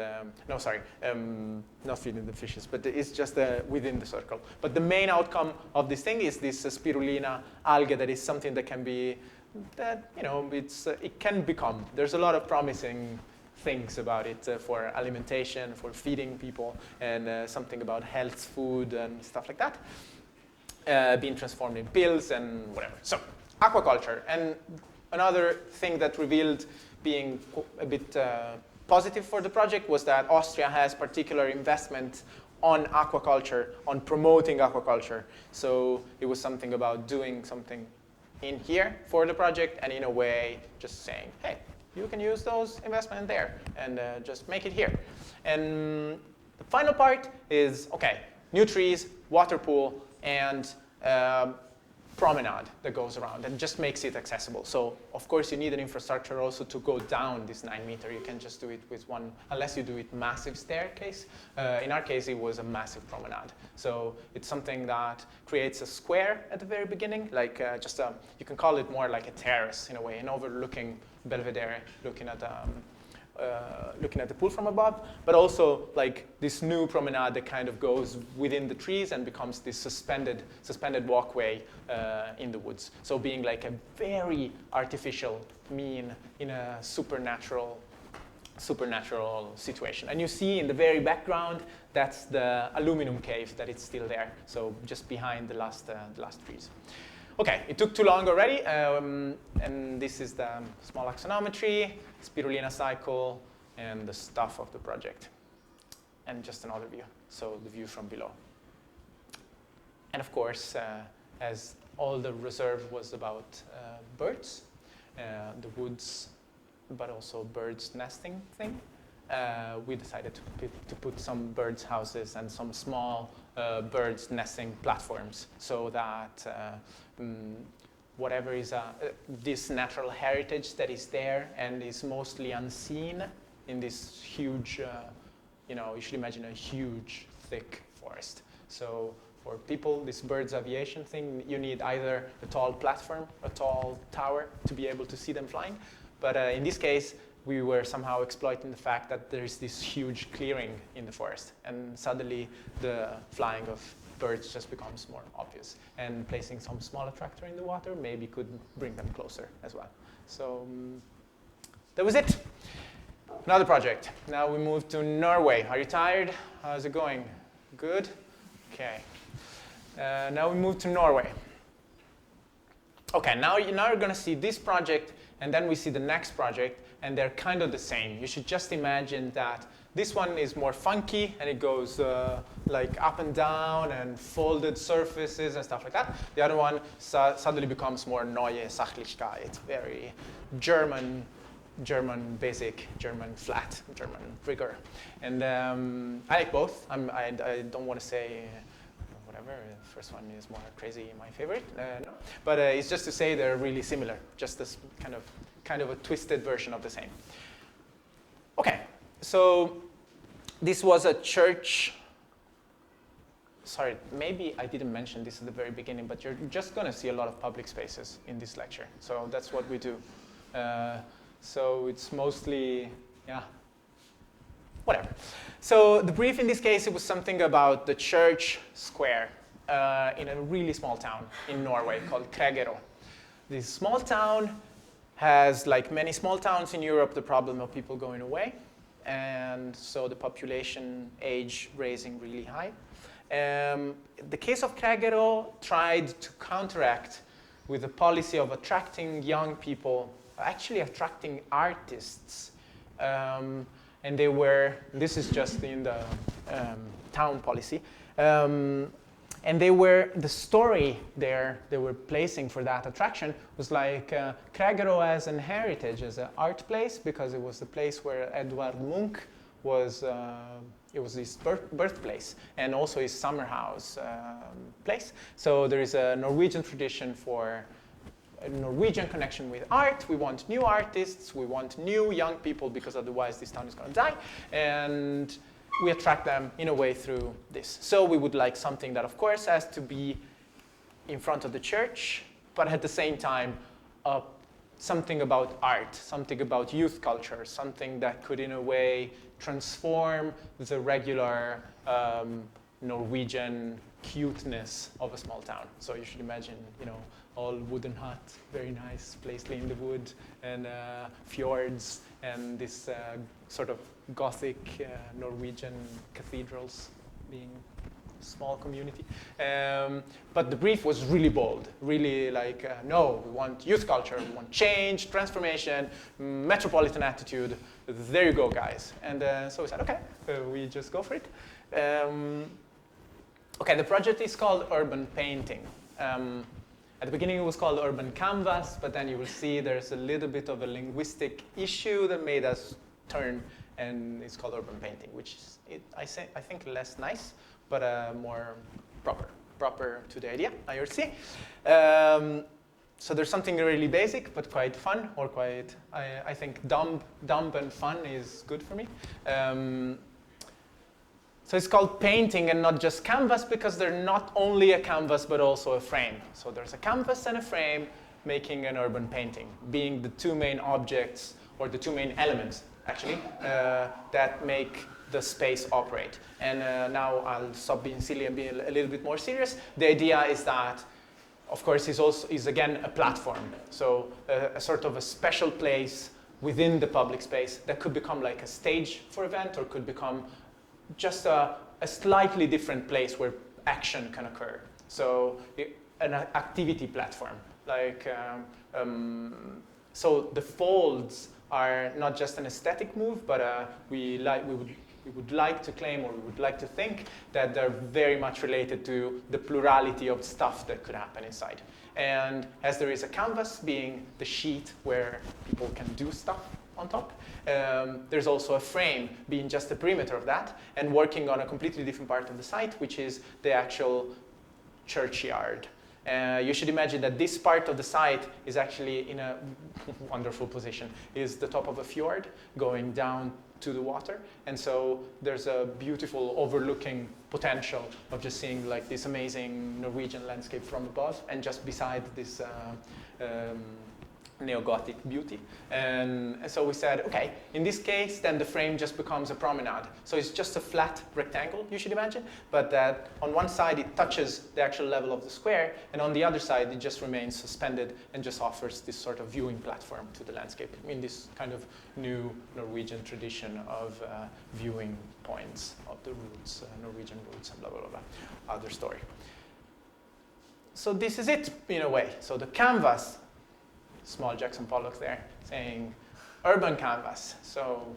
not feeding the fishes, but it's just within the circle. But the main outcome of this thing is this spirulina algae that is something that can be, it can become. There's a lot of promising things about it for alimentation, for feeding people, and something about health food and stuff like that, being transformed in pills and whatever. So, aquaculture. And another thing that revealed being a bit positive for the project was that Austria has particular investment on aquaculture, on promoting aquaculture. So it was something about doing something in here for the project, and in a way just saying, hey, you can use those investment there and just make it here. And the final part is, okay, new trees, water pool, and promenade that goes around and just makes it accessible. So of course you need an infrastructure also to go down this 9 meter. You can just do it with one, unless you do it massive staircase. In our case, it was a massive promenade. So it's something that creates a square at the very beginning, like you can call it more like a terrace in a way, and overlooking Belvedere, looking at the pool from above, but also like this new promenade that kind of goes within the trees and becomes this suspended walkway in the woods. So being like a very artificial mean in a supernatural situation. And you see in the very background, that's the aluminum cave that is still there. So just behind the last trees. Okay, it took too long already, and this is the small axonometry, spirulina cycle, and the stuff of the project. And just another view, so the view from below. And of course, as all the reserve was about birds, the woods, but also birds nesting thing, we decided to put some birds' houses and some small birds nesting platforms, so that whatever is this natural heritage that is there and is mostly unseen in this huge, you should imagine a huge, thick forest. So for people, this bird's aviation thing, you need either a tall platform, a tall tower to be able to see them flying. But in this case, we were somehow exploiting the fact that there is this huge clearing in the forest, and suddenly the flying of birds just becomes more obvious. And placing some small attractor in the water maybe could bring them closer as well. So that was it. Another project. Now we move to Norway. Are you tired? How's it going? Good? Okay. Now we move to Norway. Okay, now you're going to see this project, and then we see the next project, and they're kind of the same. You should just imagine that this one is more funky, and it goes like up and down and folded surfaces and stuff like that. The other one suddenly becomes more Neue Sachlichkeit. It's very German basic, German flat, German rigor. And I like both. I don't want to say whatever. The first one is more crazy, my favorite. No. But it's just to say they're really similar, just this kind of a twisted version of the same. Okay, so this was a church. Sorry, maybe I didn't mention this at the very beginning, but you're just going to see a lot of public spaces in this lecture. So that's what we do. So it's mostly, yeah, whatever. So the brief in this case, it was something about the church square in a really small town in Norway called Kragerø. This small town has, like many small towns in Europe, the problem of people going away. and so the population age raising really high. The case of Gayardon tried to counteract with a policy of attracting young people, actually attracting artists. And they were, this is just in the town policy, and they were, the story there they were placing for that attraction was like Gayardon as an heritage, as an art place, because it was the place where Edvard Munch was, it was his birthplace, and also his summer house place. So there is a Norwegian tradition for a Norwegian connection with art. We want new artists, we want new young people, because otherwise this town is going to die. And we attract them in a way through this. So we would like something that, of course, has to be in front of the church, but at the same time, something about art, something about youth culture, something that could, in a way, transform the regular Norwegian cuteness of a small town. So you should imagine, you know, all wooden hut, very nice, placed in the wood, and fjords, and this sort of Gothic Norwegian cathedrals being a small community. But the brief was really bold, really like, no, we want youth culture, we want change, transformation, metropolitan attitude. There you go, guys. And so we said, okay, we just go for it. Okay, the project is called Urban Painting. At the beginning it was called Urban Canvas, but then you will see there's a little bit of a linguistic issue that made us turn, and it's called Urban Painting, which is, I think less nice, but more proper to the idea, I would say. So there's something really basic, but quite fun, or quite, I think dumb and fun is good for me. So it's called painting and not just canvas, because they're not only a canvas but also a frame. So there's a canvas and a frame making an urban painting, being the two main objects, or the two main elements actually, that make the space operate. And now I'll stop being silly and be a little bit more serious. The idea is that, of course, is again a platform. So a sort of a special place within the public space that could become like a stage for event, or could become just a slightly different place where action can occur. So an activity platform. Like, so the folds are not just an aesthetic move, but we would like to claim, or we would like to think, that they're very much related to the plurality of stuff that could happen inside. And as there is a canvas being the sheet where people can do stuff on top, there's also a frame being just the perimeter of that, and working on a completely different part of the site, which is the actual churchyard. You should imagine that this part of the site is actually in a wonderful position. Is the top of a fjord going down to the water, and so there's a beautiful overlooking potential of just seeing like this amazing Norwegian landscape from above, and just beside this neo-Gothic beauty. And so we said, okay, in this case, then the frame just becomes a promenade. So it's just a flat rectangle, you should imagine, but that on one side it touches the actual level of the square, and on the other side it just remains suspended and just offers this sort of viewing platform to the landscape in this kind of new Norwegian tradition of viewing points of the roots, Norwegian roots, and blah, blah, blah, blah. Other story. So this is it, in a way. So the canvas, small Jackson Pollock there, saying urban canvas. So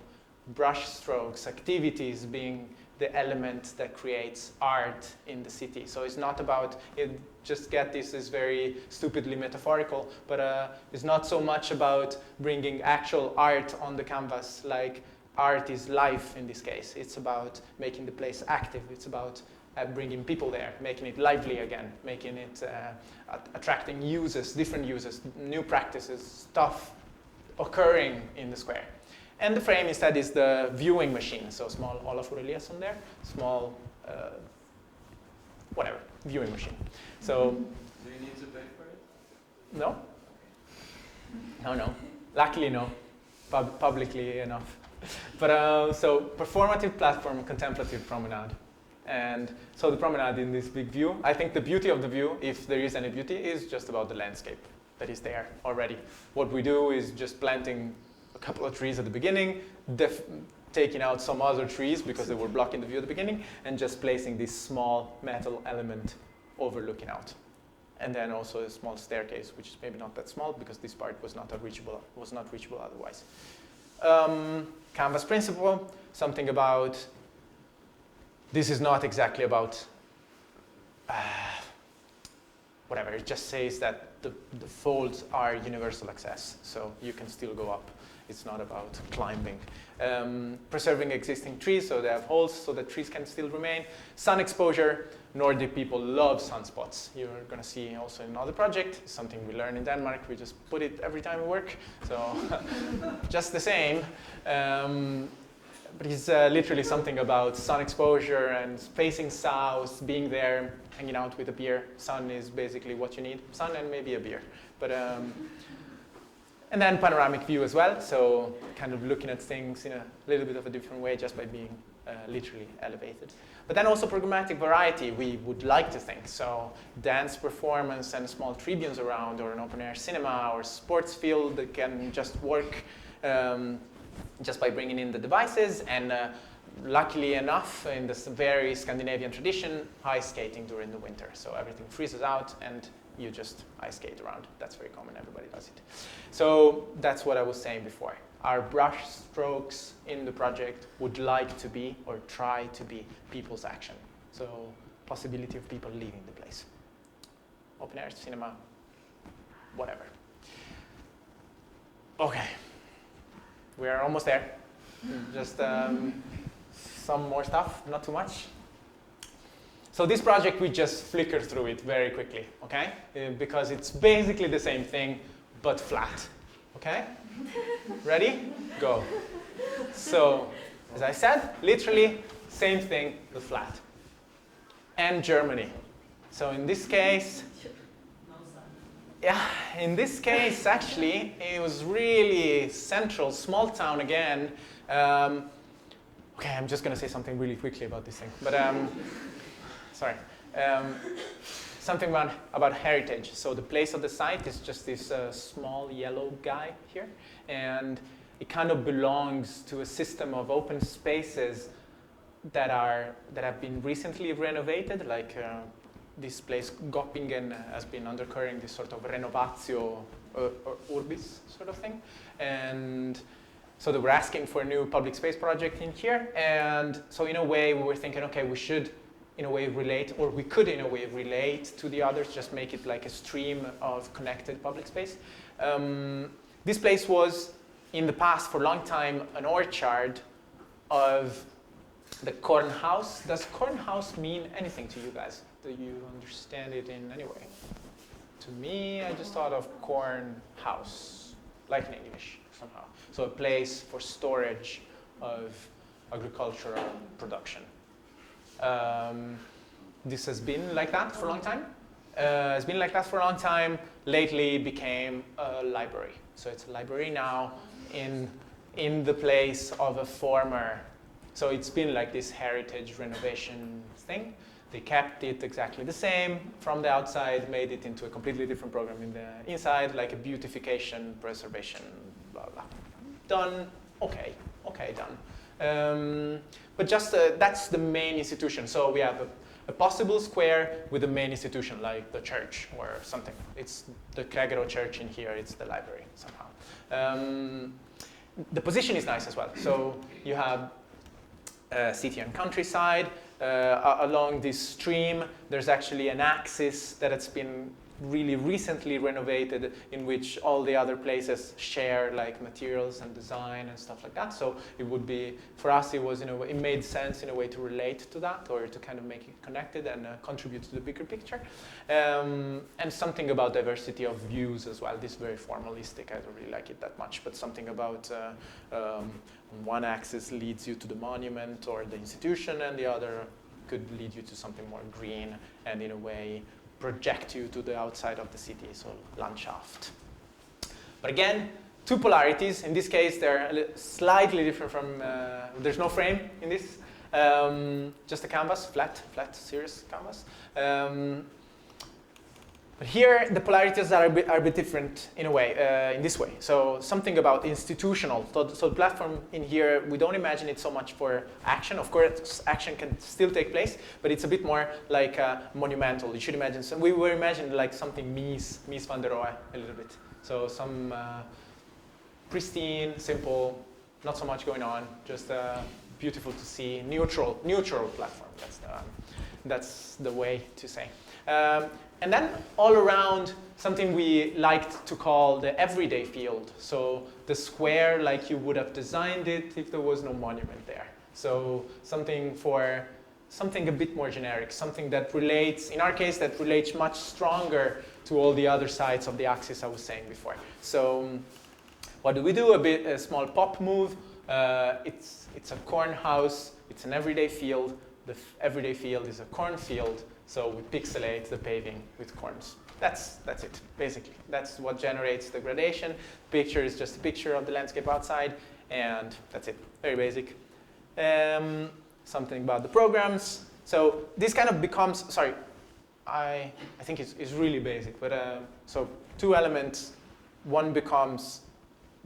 brush strokes, activities being the element that creates art in the city. So it's not about, just get this is very stupidly metaphorical, but it's not so much about bringing actual art on the canvas, like art is life in this case. It's about making the place active. It's about bringing people there, making it lively again, making it attracting users, different users, new practices, stuff occurring in the square. And the frame instead is the viewing machine. So small Olafur Eliasson there, small, whatever, viewing machine. So. Do you need to pay for it? No. No. Luckily, no. Publicly enough. But so performative platform, contemplative promenade. And so the promenade in this big view, I think the beauty of the view, if there is any beauty, is just about the landscape that is there already. What we do is just planting a couple of trees at the beginning, taking out some other trees because they were blocking the view at the beginning, and just placing this small metal element overlooking out. And then also a small staircase, which is maybe not that small because this part was not reachable otherwise. Canvas principle, something about, this is not exactly about whatever, it just says that the folds are universal access, so you can still go up. It's not about climbing. Preserving existing trees, so they have holes so that trees can still remain. Sun exposure, Nordic people love sunspots. You're going to see also in another project, something we learn in Denmark. We just put it every time we work, so just the same. But it's literally something about sun exposure and facing south, being there, hanging out with a beer. Sun is basically what you need. Sun and maybe a beer. But and then panoramic view as well, so kind of looking at things in a little bit of a different way just by being literally elevated. But then also programmatic variety, we would like to think. So dance performance and small tribunes around, or an open air cinema, or sports field that can just work just by bringing in the devices. And luckily enough, in this very Scandinavian tradition, ice skating during the winter. So everything freezes out and you just ice skate around. That's very common, everybody does it. So that's what I was saying before. Our brush strokes in the project would like to be, or try to be, people's action. So possibility of people leaving the place. Open air, cinema, whatever. Okay, we are almost there. Just some more stuff, not too much. So this project, we just flicker through it very quickly, okay? Because it's basically the same thing, but flat, okay? Ready? Go. So, as I said, literally, same thing, but flat. And Germany. So in this case, actually, it was really central, small town again. Okay, I'm just going to say something really quickly about this thing. But sorry. Something about heritage. So the place of the site is just this small yellow guy here. And it kind of belongs to a system of open spaces that have been recently renovated. Like this place, Göppingen, has been undergoing this sort of renovatio urbis sort of thing. And so they were asking for a new public space project in here. And so in a way, we were thinking, okay, we should in a way relate, or we could in a way relate to the others, just make it like a stream of connected public space. This place was, in the past, for a long time, an orchard of the Kornhaus. Does Kornhaus mean anything to you guys? Do you understand it in any way? To me, I just thought of corn house, like in English, somehow. So a place for storage of agricultural production. This has been like that for a long time. It's been like that for a long time. Lately became a library. So it's a library now in the place of a former. So it's been like this heritage renovation thing. They kept it exactly the same from the outside, made it into a completely different program in the inside, like a beautification, preservation, blah, blah. Done, okay, done. But just that's the main institution. So we have a possible square with a main institution, like the church or something. It's the Gayardon church in here, it's the library somehow. The position is nice as well. So you have city and countryside. Along this stream, there's actually an axis that has been really recently renovated, in which all the other places share like materials and design and stuff like that. So it would be, for us, it was, it made sense in a way to relate to that, or to kind of make it connected and contribute to the bigger picture. And something about diversity of views as well. This is very formalistic. I don't really like it that much, but something about one axis leads you to the monument or the institution, and the other could lead you to something more green and in a way project you to the outside of the city, so Landschaft. But again, two polarities. In this case, they're slightly different from, there's no frame in this, just a canvas, flat, serious canvas. But here, the polarities are a bit different in a way, in this way. So something about institutional. So the platform in here, we don't imagine it so much for action. Of course, action can still take place, but it's a bit more like monumental. You should imagine, we were imagining like something Mies van der Rohe a little bit. So some pristine, simple, not so much going on, just beautiful to see, neutral platform. That's the way to say. And then all around, something we liked to call the everyday field. So the square like you would have designed it if there was no monument there. So something a bit more generic, something that relates, in our case, that relates much stronger to all the other sides of the axis I was saying before. So what do we do? A small pop move. It's a corn house. It's an everyday field. The everyday field is a cornfield. So we pixelate the paving with corns. That's it, basically. That's what generates the gradation. Picture is just a picture of the landscape outside, and that's it. Very basic. Something about the programs. So this kind of becomes, sorry, I think it's really basic, but so 2 elements. One becomes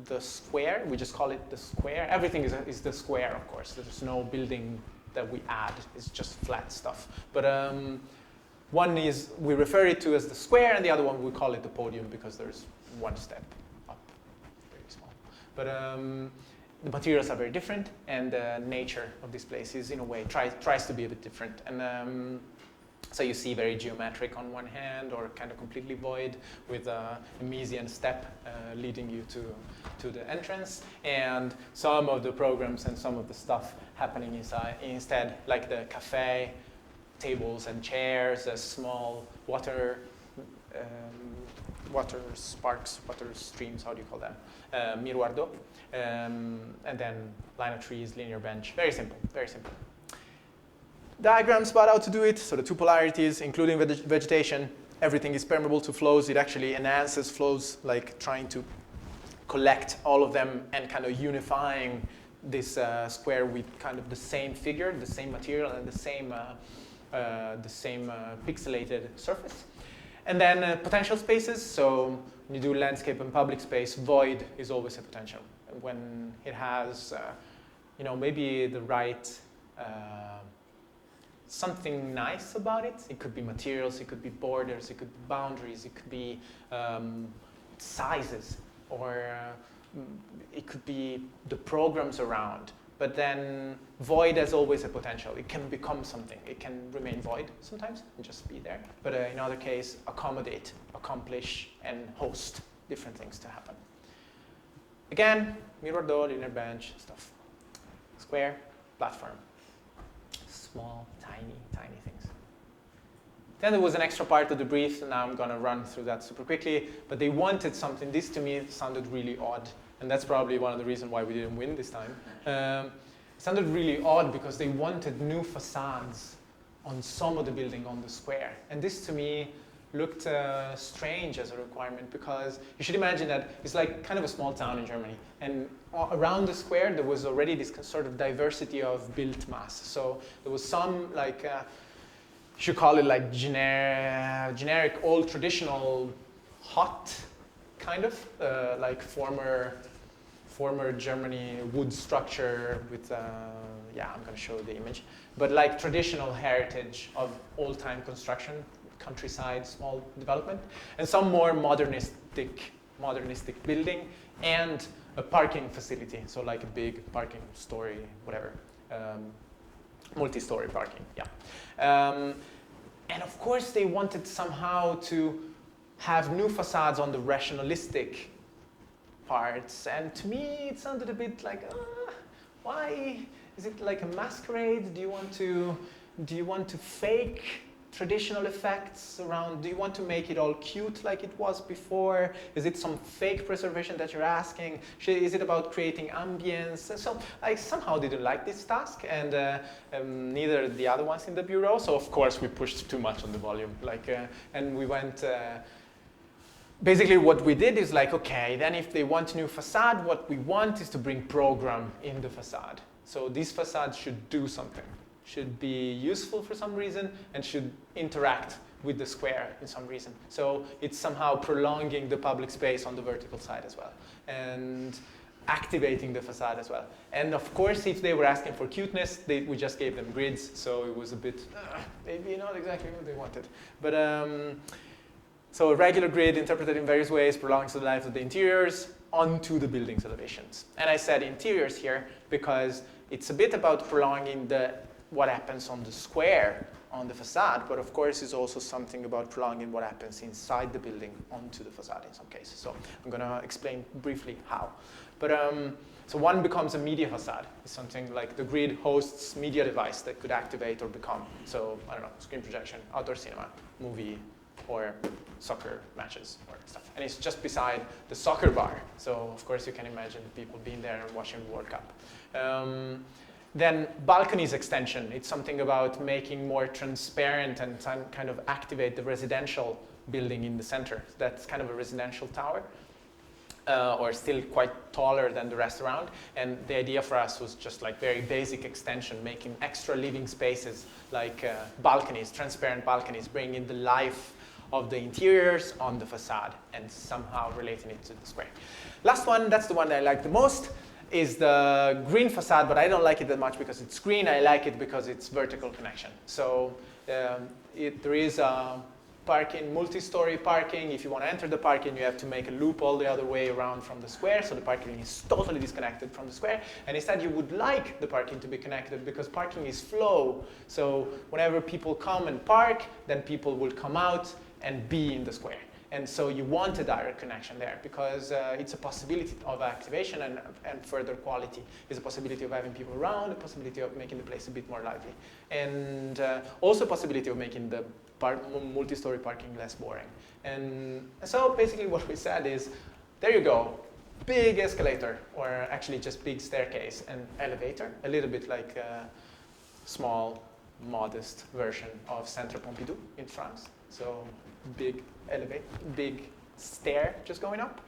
the square. We just call it the square. Everything is the square, of course. There's no building that we add. It's just flat stuff. But one is, we refer it to as the square, and the other one we call it the podium because there's one step up, very small. But the materials are very different, and the nature of this place is, in a way, tries to be a bit different. And so you see very geometric on one hand, or kind of completely void with a Miesian step leading you to the entrance, and some of the programs and some of the stuff happening inside instead, like the cafe, tables and chairs, small water sparks, water streams, how do you call them? Miruardo. And then line of trees, linear bench. Very simple, very simple. Diagrams about how to do it. So the 2 polarities, including vegetation, everything is permeable to flows. It actually enhances flows, like trying to collect all of them and kind of unifying this square with kind of the same figure, the same material, and the same pixelated surface. And then potential spaces. So when you do landscape and public space, void is always a potential. When it has, maybe the right something nice about it. It could be materials, it could be borders, it could be boundaries, it could be sizes, or it could be the programs around. But then void has always a potential. It can become something. It can remain void sometimes and just be there. But in other case, accommodate, accomplish, and host different things to happen. Again, mirror door, linear bench, stuff. Square, platform. Small, tiny things. Then there was an extra part of the brief, and now I'm going to run through that super quickly. But they wanted something. This, to me, sounded really odd. And that's probably one of the reasons why we didn't win this time. It sounded really odd because they wanted new facades on some of the building on the square. And this, to me, looked strange as a requirement, because you should imagine that it's like kind of a small town in Germany. And around the square, there was already this sort of diversity of built mass. So there was some, like, you should call it like generic, old traditional hut, kind of, like former Germany wood structure with, yeah, I'm going to show the image. But like traditional heritage of old-time construction, countryside, small development, and some more modernistic building, and a parking facility, so like a big parking story, whatever, multi-story parking, yeah. And of course they wanted somehow to have new facades on the rationalistic parts, and to me it sounded a bit like, why? Is it like a masquerade? Do you want to fake traditional effects around? Do you want to make it all cute like it was before? Is it some fake preservation that you're asking? Is it about creating ambience? And so I somehow didn't like this task, and neither the other ones in the bureau. So of course we pushed too much on the volume, and we went. Basically what we did is like, okay, then if they want a new facade, what we want is to bring program in the facade. So these facades should do something, should be useful for some reason, and should interact with the square in some reason. So it's somehow prolonging the public space on the vertical side as well, and activating the facade as well. And of course, if they were asking for cuteness, we just gave them grids, so it was a bit, maybe not exactly what they wanted. But so a regular grid interpreted in various ways prolongs the life of the interiors onto the building's elevations. And I said interiors here because it's a bit about prolonging what happens on the square on the facade, but of course it's also something about prolonging what happens inside the building onto the facade in some cases. So I'm going to explain briefly how. But so one becomes a media facade. It's something like the grid hosts media device that could activate or become. So I don't know, screen projection, outdoor cinema, movie, or soccer matches or stuff. And it's just beside the soccer bar. So of course you can imagine people being there and watching the World Cup. Then balconies extension. It's something about making more transparent and kind of activate the residential building in the center. That's kind of a residential tower. Or still quite taller than the rest around. And the idea for us was just like very basic extension, making extra living spaces like balconies, transparent balconies, bringing the life of the interiors on the facade and somehow relating it to the square. Last one, that's the one that I like the most, is the green facade, but I don't like it that much because it's green. I like it because it's vertical connection. So there is a parking, multi-story parking. If you want to enter the parking, you have to make a loop all the other way around from the square, so the parking is totally disconnected from the square. And instead, you would like the parking to be connected because parking is flow. So whenever people come and park, then people will come out and be in the square. And so you want a direct connection there because it's a possibility of activation and further quality. It's a possibility of having people around, a possibility of making the place a bit more lively. And also a possibility of making the multi-story parking less boring. And so basically what we said is, there you go, big escalator, or actually just big staircase and elevator, a little bit like a small, modest version of Centre Pompidou in France. So big elevator, big stair just going up.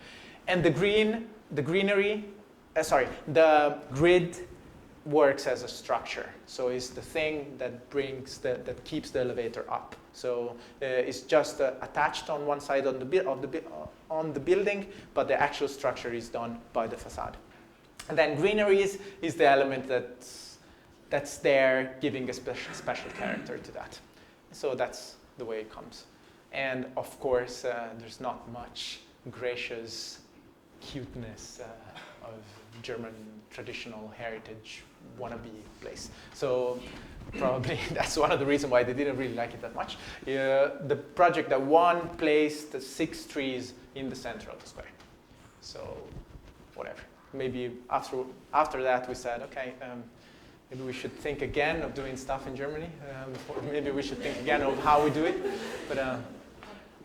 And the grid works as a structure. So it's the thing that that keeps the elevator up. So it's just attached on one side on the building, but the actual structure is done by the facade. And then greeneries is the element that's there, giving a special character to that. So that's the way it comes. And of course, there's not much gracious cuteness of German traditional heritage wannabe place. So probably that's one of the reasons why they didn't really like it that much. The project that won placed the 6 trees in the center of the square. So whatever. Maybe after that we said, okay, maybe we should think again of doing stuff in Germany. Or maybe we should think again of how we do it. But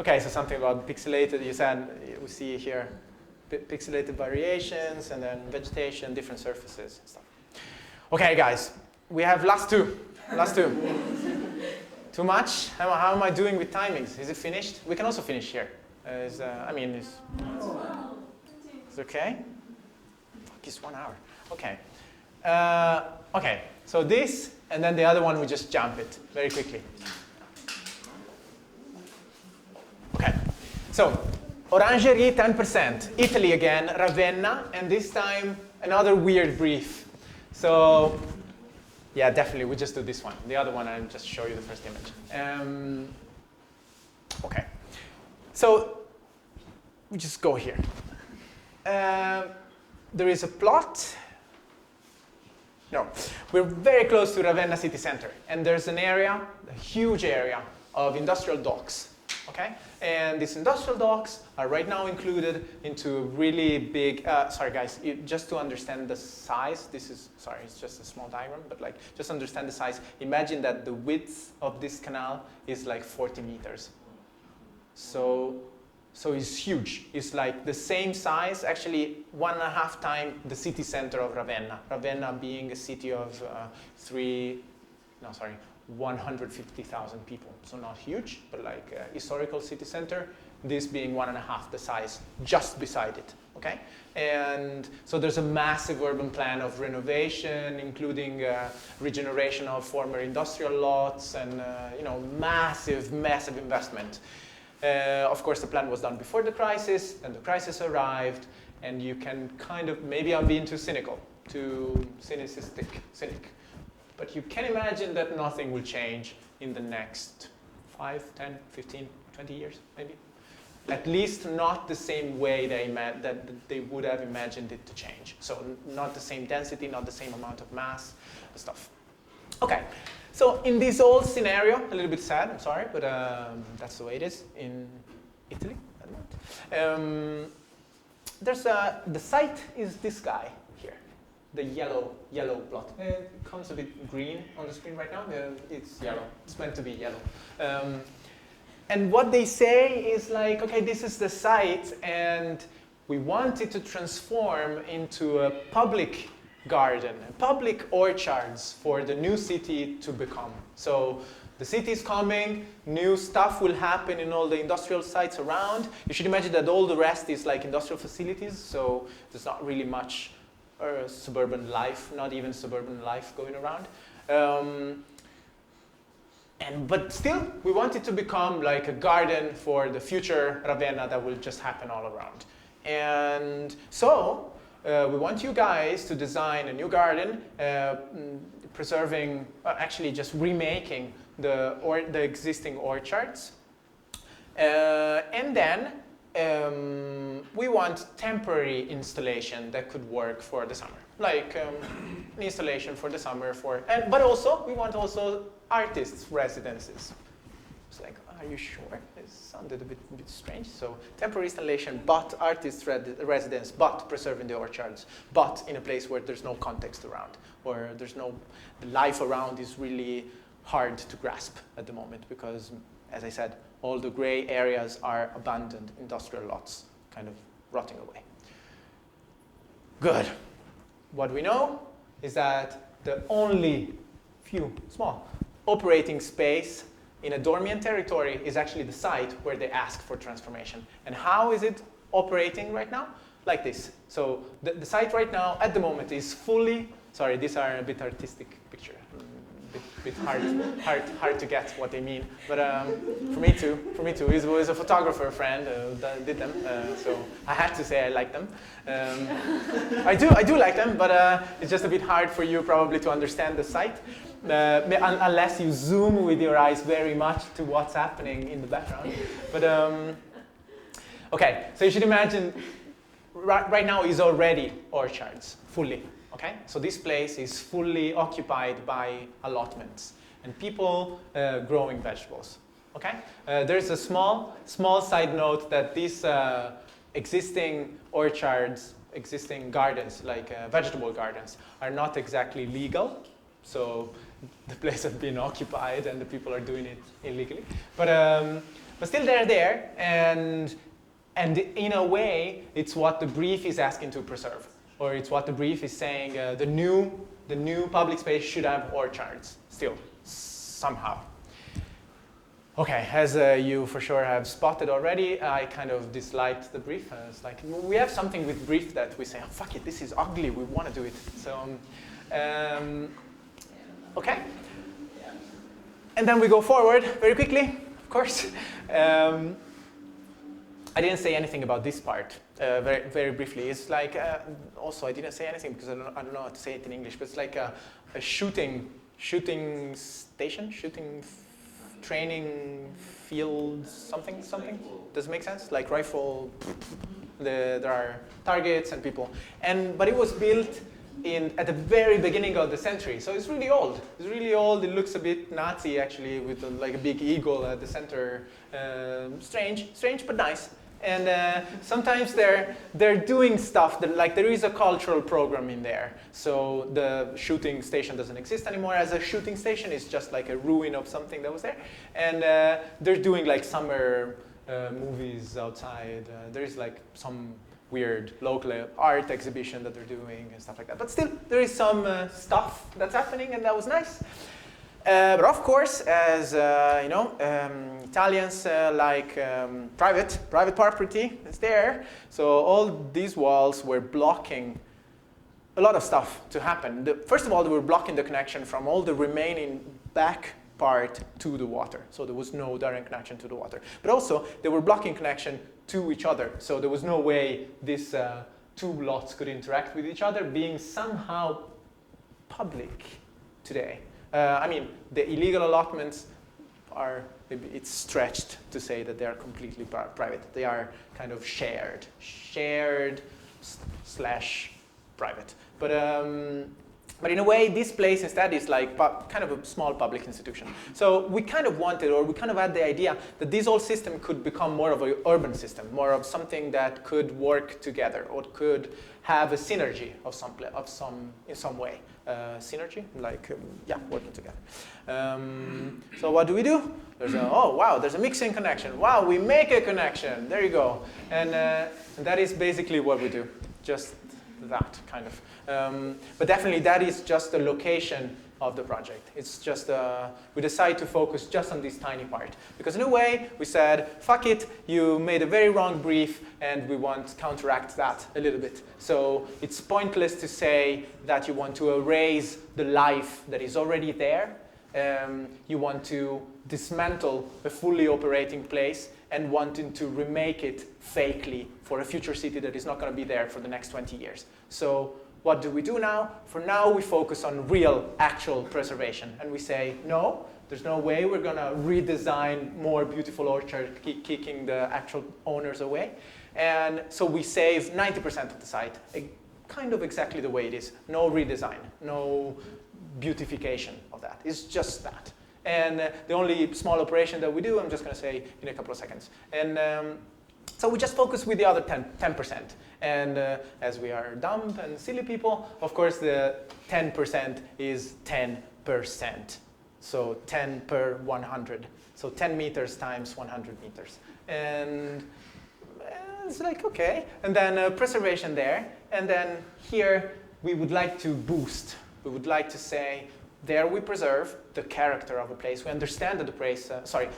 okay, so something about pixelated. You said we see here pixelated variations and then vegetation, different surfaces and stuff. Okay, guys, we have last two. Too much? How am I doing with timings? Is it finished? We can also finish here. It's okay. Fuck, it's 1 hour. Okay. Okay, so this, and then the other one, we just jump it very quickly. Okay, so Orangerie 10%, Italy again, Ravenna, and this time another weird brief. So, yeah, definitely, we just do this one. The other one, I'll just show you the first image. Okay, so we just go here. There is a plot. No, we're very close to Ravenna city center, and there's an area, a huge area of industrial docks. Okay, and these industrial docks are right now included into a really big. Sorry, guys, just to understand the size. It's just a small diagram, but like just understand the size. Imagine that the width of this canal is like 40 meters. So it's huge. It's like the same size, actually 1.5 times the city center of Ravenna. Ravenna being a city of 150,000 people. So not huge, but like a historical city center, this being 1.5 the size just beside it. Okay? And so there's a massive urban plan of renovation, including regeneration of former industrial lots and massive investment. Of course, the plan was done before the crisis, and the crisis arrived, and you can kind of, maybe I'm being too cynic, but you can imagine that nothing will change in the next 5, 10, 15, 20 years, maybe. At least not the same way that they would have imagined it to change. So not the same density, not the same amount of mass, stuff. Okay, so in this whole scenario, a little bit sad, I'm sorry, but that's the way it is in Italy at the moment. The site is this guy here, the yellow plot. It comes a bit green on the screen right now. It's yellow. It's meant to be yellow. And what they say is like, okay, this is the site, and we want it to transform into a public garden, public orchards for the new city to become. So the city is coming, new stuff will happen in all the industrial sites around. You should imagine that all the rest is like industrial facilities, so there's not really much suburban life, not even suburban life going around. But still, we want it to become like a garden for the future Ravenna that will just happen all around. And so, we want you guys to design a new garden, preserving, actually just remaking the existing orchards. And then, we want temporary installation that could work for the summer. Like an installation for the summer but also, we want also artists' residences. It's like, are you sure? It sounded a bit strange. So temporary installation, but artist residence, but preserving the orchards, but in a place where there's no context around, or the life around is really hard to grasp at the moment because, as I said, all the gray areas are abandoned industrial lots, kind of rotting away. Good. What we know is that the only small operating space in a Dormian territory is actually the site where they ask for transformation. And how is it operating right now? Like this. So the site right now, at the moment, is fully, sorry, these are a bit artistic picture. Bit hard to get what they mean, but for me too. He was a photographer friend that did them, so I had to say I like them. I do like them, but it's just a bit hard for you probably to understand the site, unless you zoom with your eyes very much to what's happening in the background. But okay, so you should imagine right now is already orchards fully. Okay, so this place is fully occupied by allotments and people growing vegetables. Okay, there's a small side note that these existing orchards, existing gardens, like vegetable gardens, are not exactly legal. So the place has been occupied and the people are doing it illegally. But still they're there, and in a way, it's what the brief is asking to preserve. Or it's what the brief is saying, the new public space should have orchards, still, somehow. Okay, as you for sure have spotted already, I kind of disliked the brief. It's like, we have something with brief that we say, oh, fuck it, this is ugly, we want to do it. So, okay. And then we go forward very quickly, of course. I didn't say anything about this part, very, very briefly. It's like, also I didn't say anything because I don't know how to say it in English, but it's like a shooting station, training field, something? Does it make sense? Like rifle, there are targets and people. But it was built at the very beginning of the century, so it's really old. It's really old. It looks a bit Nazi actually, with like a big eagle at the center. Strange, but nice. And sometimes they're doing stuff that, like, there is a cultural program in there. So the shooting station doesn't exist anymore as a shooting station. It's just like a ruin of something that was there. And they're doing like summer movies outside. There's like some weird local art exhibition that they're doing and stuff like that. But still, there is some stuff that's happening, and that was nice. But of course, as you know, Italians like private property is there. So all these walls were blocking a lot of stuff to happen. First of all, they were blocking the connection from all the remaining back part to the water. So there was no direct connection to the water. But also, they were blocking connection to each other. So there was no way these two lots could interact with each other, being somehow public today. I mean, the illegal allotments are, maybe it's stretched to say that they are completely private. They are kind of shared slash private. But in a way, this place instead is like kind of a small public institution. So we kind of wanted, or we kind of had the idea that this whole system could become more of an urban system, more of something that could work together, or could have a synergy in some way. Synergy, like yeah, working together. So what do we do? There's oh wow, there's a mixing connection. Wow, we make a connection. There you go. And that is basically what we do. Just that kind of. But definitely that is just the location of the project. It's just, we decide to focus just on this tiny part. Because in a way, we said, fuck it, you made a very wrong brief, and we want to counteract that a little bit. So it's pointless to say that you want to erase the life that is already there. You want to dismantle a fully operating place and wanting to remake it fakely for a future city that is not going to be there for the next 20 years. So what do we do now? For now, we focus on real, actual preservation. And we say, no, there's no way we're going to redesign more beautiful orchards, kicking the actual owners away. And so we save 90% of the site, kind of exactly the way it is. No redesign, no beautification of that. It's just that. And the only small operation that we do, I'm just going to say in a couple of seconds. And so we just focus with the other 10%. And as we are dumb and silly people, of course, the 10% is 10%. So 10 per 100. So 10 meters times 100 meters. And it's like, OK. And then preservation there. And then here, we would like to boost. We would like to say, there we preserve the character of a place. We understand that the place, sorry,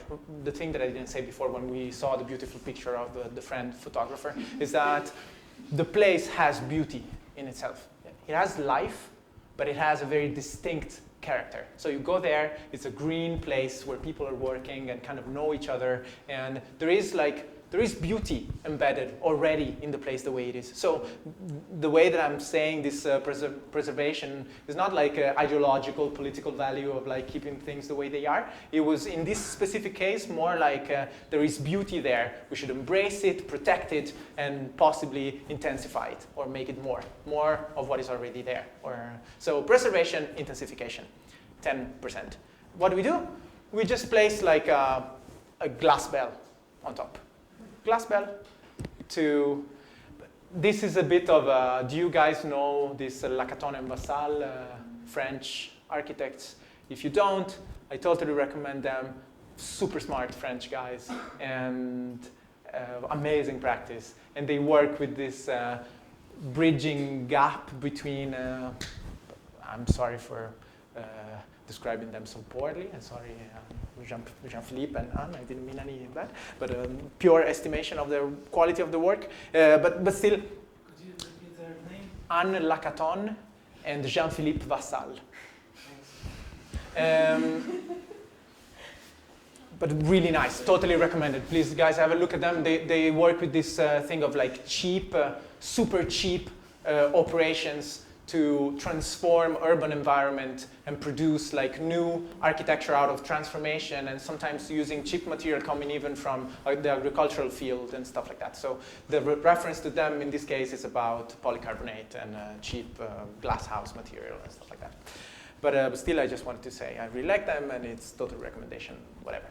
the thing that I didn't say before when we saw the beautiful picture of the friend photographer is that the place has beauty in itself. It has life, but it has a very distinct character. So you go there, it's a green place where people are working and kind of know each other, and there is beauty embedded already in the place the way it is. So the way that I'm saying this preservation is not like an ideological, political value of like keeping things the way they are. It was in this specific case more like there is beauty there. We should embrace it, protect it, and possibly intensify it or make it more of what is already there. So preservation, intensification, 10%. What do? We just place like a glass bell on top. Glass bell to, this is a bit of, do you guys know this Lacaton and Vassal, French architects? If you don't, I totally recommend them. Super smart French guys and amazing practice. And they work with this bridging gap between, I'm sorry for describing them so poorly, and sorry, Jean-Philippe and Anne, I didn't mean any of that, but pure estimation of the quality of the work. But still, Could you repeat their name? Anne Lacaton and Jean-Philippe Vassal. But really nice, totally recommended. Please, guys, have a look at them. They work with this thing of like cheap, super cheap operations to transform urban environment and produce like new architecture out of transformation, and sometimes using cheap material coming even from the agricultural field and stuff like that. So the reference to them in this case is about polycarbonate and cheap glass house material and stuff like that. But still, I just wanted to say I really like them, and it's total recommendation, whatever.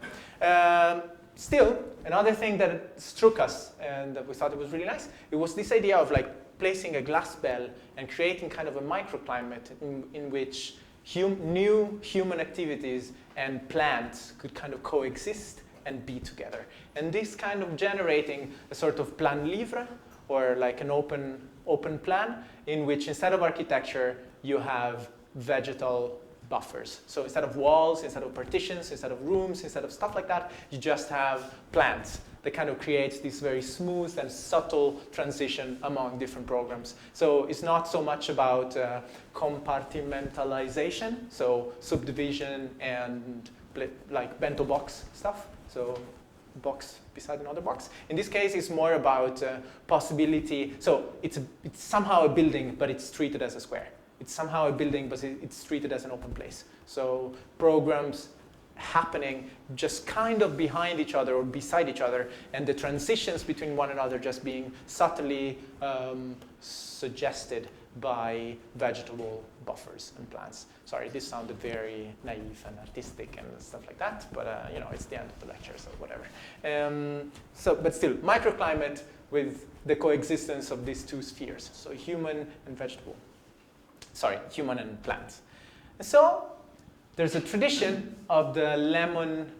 Still, another thing that struck us and that we thought it was really nice, it was this idea of like placing a glass bell and creating kind of a microclimate in which new human activities and plants could kind of coexist and be together. And this kind of generating a sort of plan livre, or like an open plan, in which instead of architecture, you have vegetal buffers. So instead of walls, instead of partitions, instead of rooms, instead of stuff like that, you just have plants that kind of creates this very smooth and subtle transition among different programs. So it's not so much about compartmentalization, so subdivision and like bento box stuff, so box beside another box. In this case, it's more about possibility. So it's somehow a building, but it's treated as a square. It's somehow a building, but it's treated as an open place. So programs happening just kind of behind each other or beside each other, and the transitions between one another just being subtly suggested by vegetable buffers and plants. Sorry, this sounded very naive and artistic and stuff like that, but you know, it's the end of the lecture, so whatever. But still, microclimate with the coexistence of these two spheres, so human and vegetable. Sorry, human and plants. And so there's a tradition of the lemon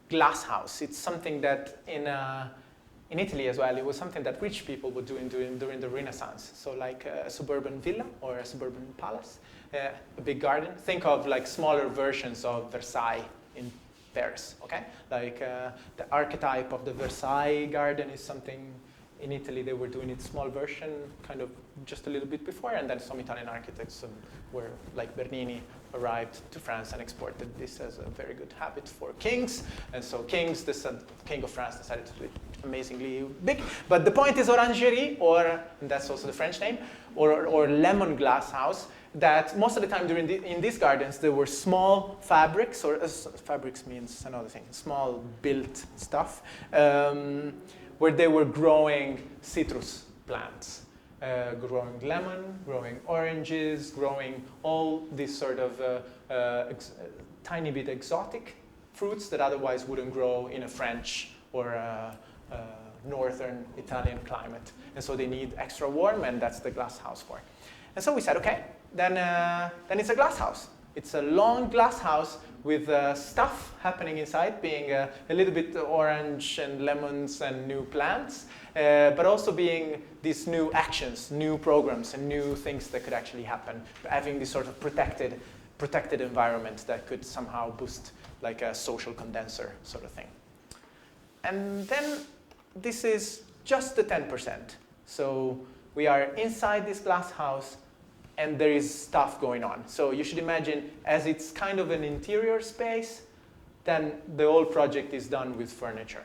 glass house. It's something that in Italy as well, it was something that rich people were doing during the Renaissance. So like a suburban villa or a suburban palace, a big garden. Think of like smaller versions of Versailles in Paris, okay? Like the archetype of the Versailles garden is something in Italy they were doing its small version kind of just a little bit before, and then some Italian architects were like Bernini arrived to France and exported this as a very good habit for kings. And so kings, the king of France decided to do it amazingly big. But the point is orangerie, and that's also the French name, or lemon glass house, that most of the time in these gardens there were small fabrics, or fabrics means another thing, small built stuff, where they were growing citrus plants. Growing lemon, growing oranges, growing all these sort of tiny bit exotic fruits that otherwise wouldn't grow in a French or northern Italian climate. And so they need extra warm, and that's the glass house for. And so we said, okay, then it's a glass house. It's a long glass house with stuff happening inside, being a little bit orange and lemons and new plants, but also being these new actions, new programs, and new things that could actually happen, having this sort of protected environment that could somehow boost like a social condenser sort of thing. And then this is just the 10%. So we are inside this glass house, and there is stuff going on. So you should imagine, as it's kind of an interior space, then the whole project is done with furniture.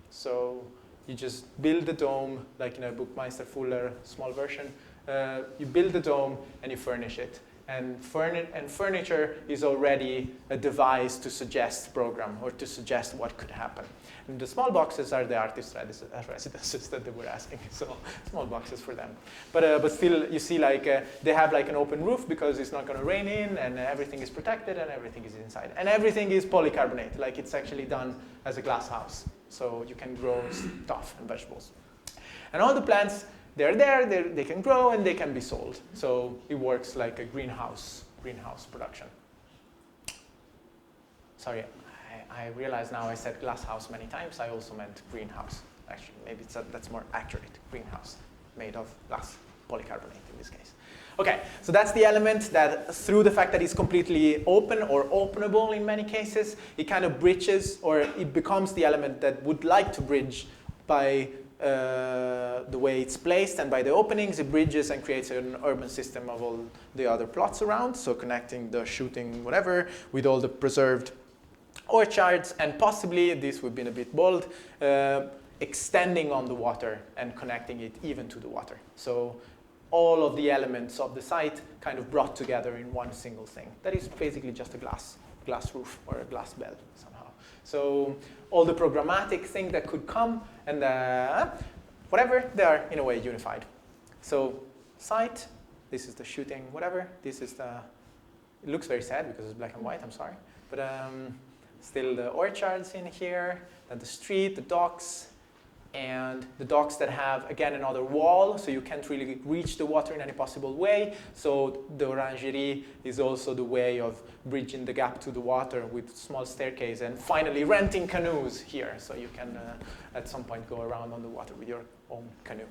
So you just build the dome, like in a Buchmeister Fuller small version. You build the dome and you furnish it. And furniture is already a device to suggest program or to suggest what could happen. And the small boxes are the artist residences that they were asking, so small boxes for them. But still, you see, like they have like an open roof because it's not going to rain in, and everything is protected, and everything is inside, and everything is polycarbonate, like it's actually done as a glass house, so you can grow stuff and vegetables, and all the plants. They're there, they can grow, and they can be sold. So it works like a greenhouse production. Sorry, I realize now I said glass house many times. I also meant greenhouse. Actually, maybe that's more accurate. Greenhouse, made of glass, polycarbonate in this case. Okay, so that's the element that through the fact that it's completely open or openable in many cases, it kind of bridges, or it becomes the element that would like to bridge by the way it's placed, and by the openings it bridges and creates an urban system of all the other plots around, so connecting the shooting whatever with all the preserved orchards, and possibly, this would be a bit bold, extending on the water and connecting it even to the water. So all of the elements of the site kind of brought together in one single thing. That is basically just a glass roof or a glass bell somehow. So all the programmatic thing that could come and whatever, they are in a way unified. So site, this is the shooting, whatever. This is it looks very sad because it's black and white, I'm sorry. But still the orchards in here, then the street, the docks, and the docks that have, again, another wall, so you can't really reach the water in any possible way. So the orangerie is also the way of bridging the gap to the water with small staircase, and finally renting canoes here, so you can at some point go around on the water with your own canoe.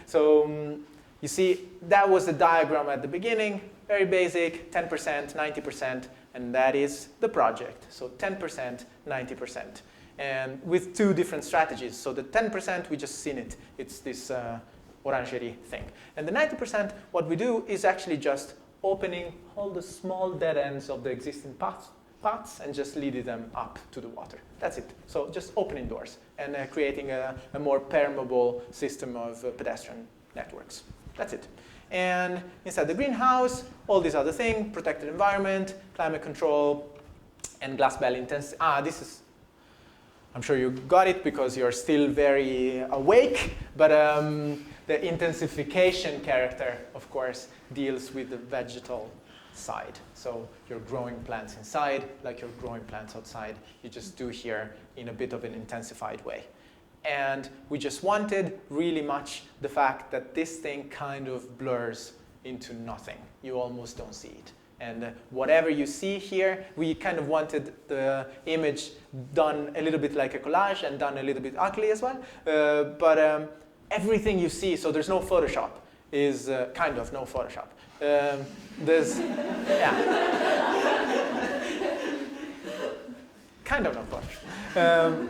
So You see, that was the diagram at the beginning, very basic, 10%, 90%, and that is the project. So 10%, 90%. And with two different strategies. So the 10%, we just seen it. It's this orangerie thing. And the 90%, what we do is actually just opening all the small dead ends of the existing paths and just leading them up to the water. That's it. So just opening doors and creating a more permeable system of pedestrian networks. That's it. And inside the greenhouse, all these other things, protected environment, climate control, and glass belly intensity. This is, I'm sure you got it because you're still very awake, but the intensification character, of course, deals with the vegetal side. So you're growing plants inside like you're growing plants outside. You just do here in a bit of an intensified way. And we just wanted really much the fact that this thing kind of blurs into nothing. You almost don't see it. And whatever you see here, we kind of wanted the image done a little bit like a collage and done a little bit ugly as well. But everything you see, so there's no Photoshop, is kind of no Photoshop. There's, yeah. Kind of no Photoshop.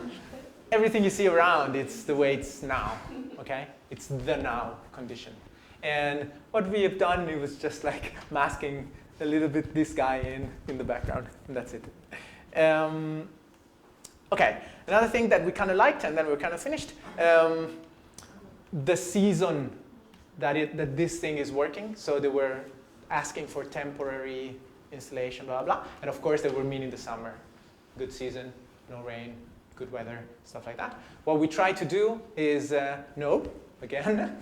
Everything you see around, it's the way it's now, okay? It's the now condition. And what we have done, it was just like masking a little bit this guy in the background, and that's it. Okay, another thing that we kind of liked, and then we're kind of finished, the season that this thing is working. So they were asking for temporary installation, blah, blah, blah. And of course, they were meaning the summer. Good season, no rain, good weather, stuff like that. What we try to do is, no, again,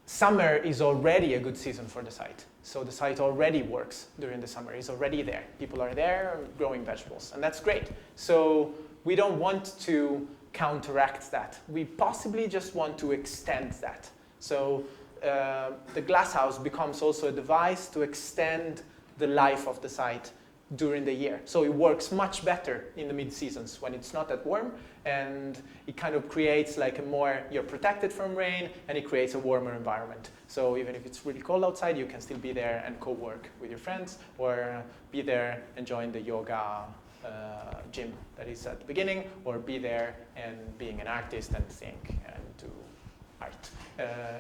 summer is already a good season for the site. So the site already works during the summer. It's already there. People are there growing vegetables, and that's great. So we don't want to counteract that. We possibly just want to extend that. So the glasshouse becomes also a device to extend the life of the site during the year. So it works much better in the mid-seasons when it's not that warm, and it kind of creates like a more, you're protected from rain, and it creates a warmer environment. So even if it's really cold outside, you can still be there and co-work with your friends, or be there and join the yoga gym that is at the beginning, or be there and being an artist and think and do art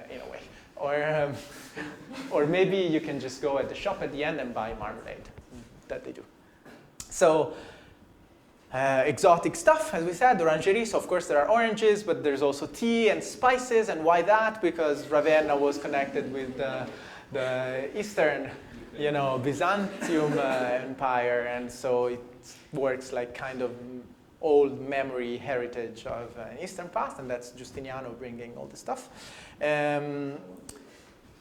in a way. Or maybe you can just go at the shop at the end and buy marmalade. That they do. So exotic stuff, as we said, orangerie. So of course there are oranges, but there's also tea and spices. And why that? Because Ravenna was connected with the Eastern, Byzantium Empire, and so it works like kind of old memory heritage of an Eastern past, and that's Giustiniano bringing all the stuff.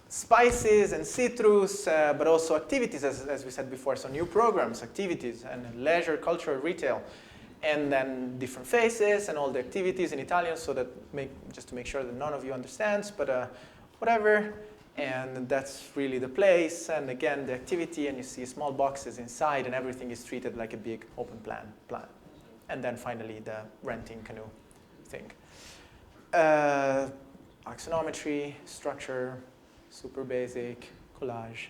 Spices and citrus, but also activities, as we said before, so new programs, activities, and leisure, culture, retail, and then different faces and all the activities in Italian, so that just to make sure that none of you understands, but whatever, and that's really the place, and again, the activity, and you see small boxes inside, and everything is treated like a big open plan. And then finally, the renting canoe thing. Axonometry, structure, super basic, collage.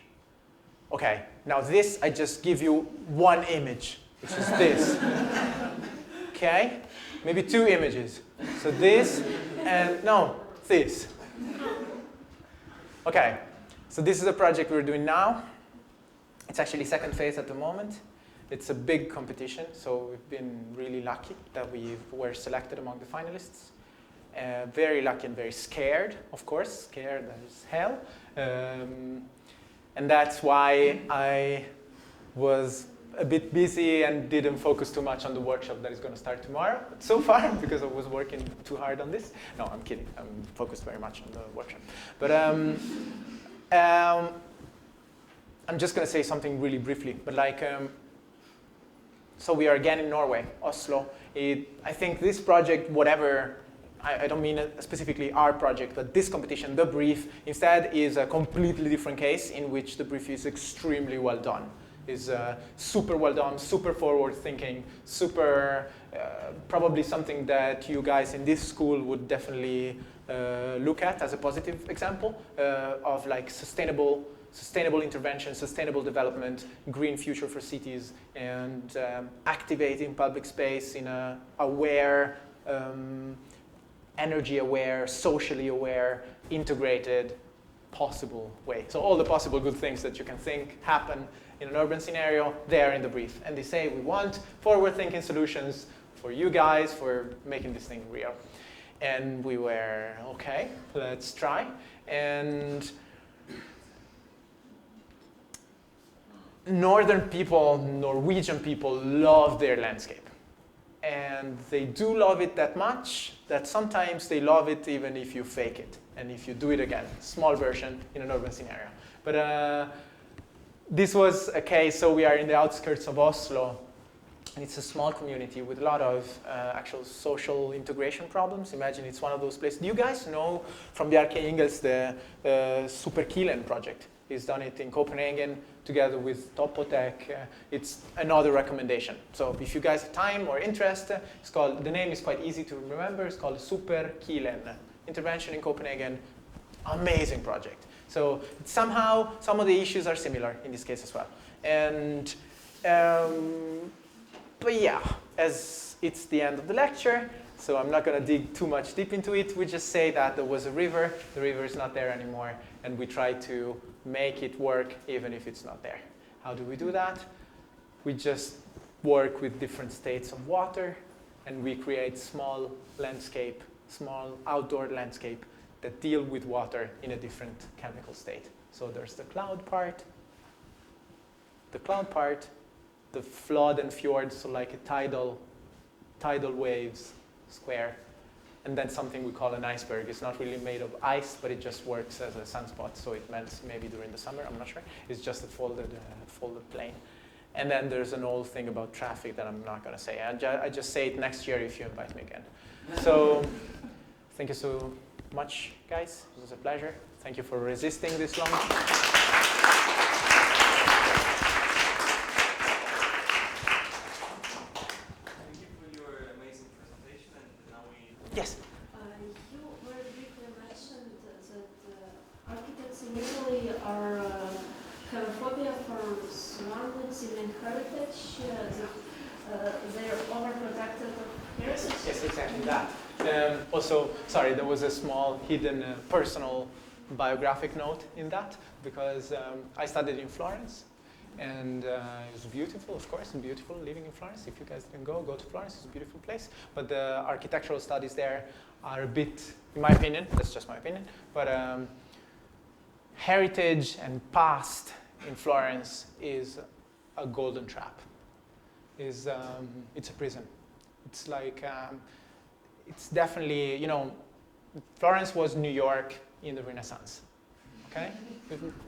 Okay, now this, I just give you one image, which is this. Okay, maybe two images. So this and, no, this. Okay, so this is a project we're doing now. It's actually second phase at the moment. It's a big competition, so we've been really lucky that we were selected among the finalists. Very lucky and very scared, of course, scared as hell. And that's why I was a bit busy and didn't focus too much on the workshop that is going to start tomorrow, so far, because I was working too hard on this. No, I'm kidding. I'm focused very much on the workshop. But I'm just going to say something really briefly. But so we are again in Norway, Oslo. I think this project, whatever, I don't mean specifically our project, but this competition, the brief, instead is a completely different case in which the brief is extremely well done. Is super well done, super forward thinking, super probably something that you guys in this school would definitely look at as a positive example of like sustainable intervention, sustainable development, green future for cities, and activating public space in a aware, energy aware, socially aware, integrated, possible way. So all the possible good things that you can think happen in an urban scenario, they're in the brief. And they say we want forward-thinking solutions for you guys for making this thing real. And we were, okay, let's try. And Northern people, Norwegian people love their landscape. And they do love it that much that sometimes they love it even if you fake it and if you do it again, small version in an urban scenario. But this was a case, so we are in the outskirts of Oslo, and it's a small community with a lot of actual social integration problems. Imagine it's one of those places. Do you guys know from the Arke Ingels the Superkilen project? He's done it in Copenhagen together with Topotech. It's another recommendation. So if you guys have time or interest, it's called, the name is quite easy to remember. It's called Superkilen. Intervention in Copenhagen. Amazing project. So somehow some of the issues are similar in this case as well. And but yeah, as it's the end of the lecture, so I'm not going to dig too much deep into it. We just say that there was a river. The river is not there anymore, and we try to make it work even if it's not there. How do we do that? We just work with different states of water, and we create small landscape, small outdoor landscape that deal with water in a different chemical state. So there's the cloud part, the flood and fjords, so like a tidal waves square, and then something we call an iceberg. It's not really made of ice, but it just works as a sunspot, so it melts maybe during the summer, I'm not sure. It's just a folded plane. And then there's an old thing about traffic that I'm not going to say. I just say it next year if you invite me again. So thank you so much, guys. It was a pleasure. Thank you for resisting this long. Yes. You very briefly mentioned that architects in Italy are have a phobia for surroundings in heritage. They're overprotective of heritage. Yes, exactly that. Also, sorry, there was a small hidden personal biographic note in that because I studied in Florence. And it was beautiful, of course, and beautiful living in Florence. If you guys didn't go to Florence. It's a beautiful place. But the architectural studies there are a bit, in my opinion, that's just my opinion, but heritage and past in Florence is a golden trap. It's a prison. It's like, it's definitely, you know, Florence was New York in the Renaissance. Okay?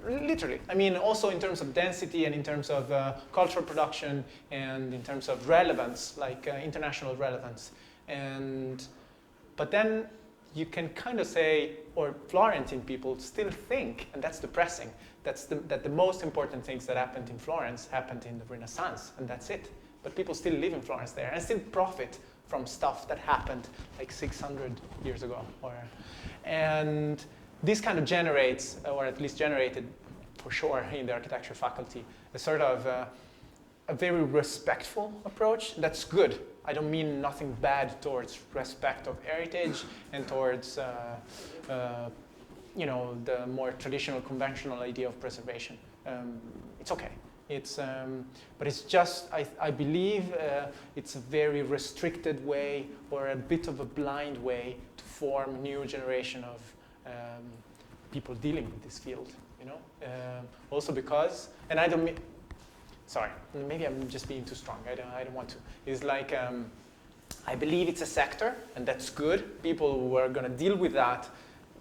Literally. I mean, also in terms of density and in terms of cultural production and in terms of relevance, like international relevance. But then you can kind of say, or Florentine people still think, and that's depressing, that the most important things that happened in Florence happened in the Renaissance, and that's it. But people still live in Florence there and still profit from stuff that happened like 600 years ago. And this kind of generates, or at least generated for sure in the architecture faculty, a sort of a very respectful approach. That's good. I don't mean nothing bad towards respect of heritage and towards you know, the more traditional, conventional idea of preservation. It's okay. But it's just, I believe it's a very restricted way or a bit of a blind way to form new generation of people dealing with this field, you know. Also because, and I don't mean, sorry, maybe I'm just being too strong. I don't want to. It's like I believe it's a sector, and that's good. People who are going to deal with that,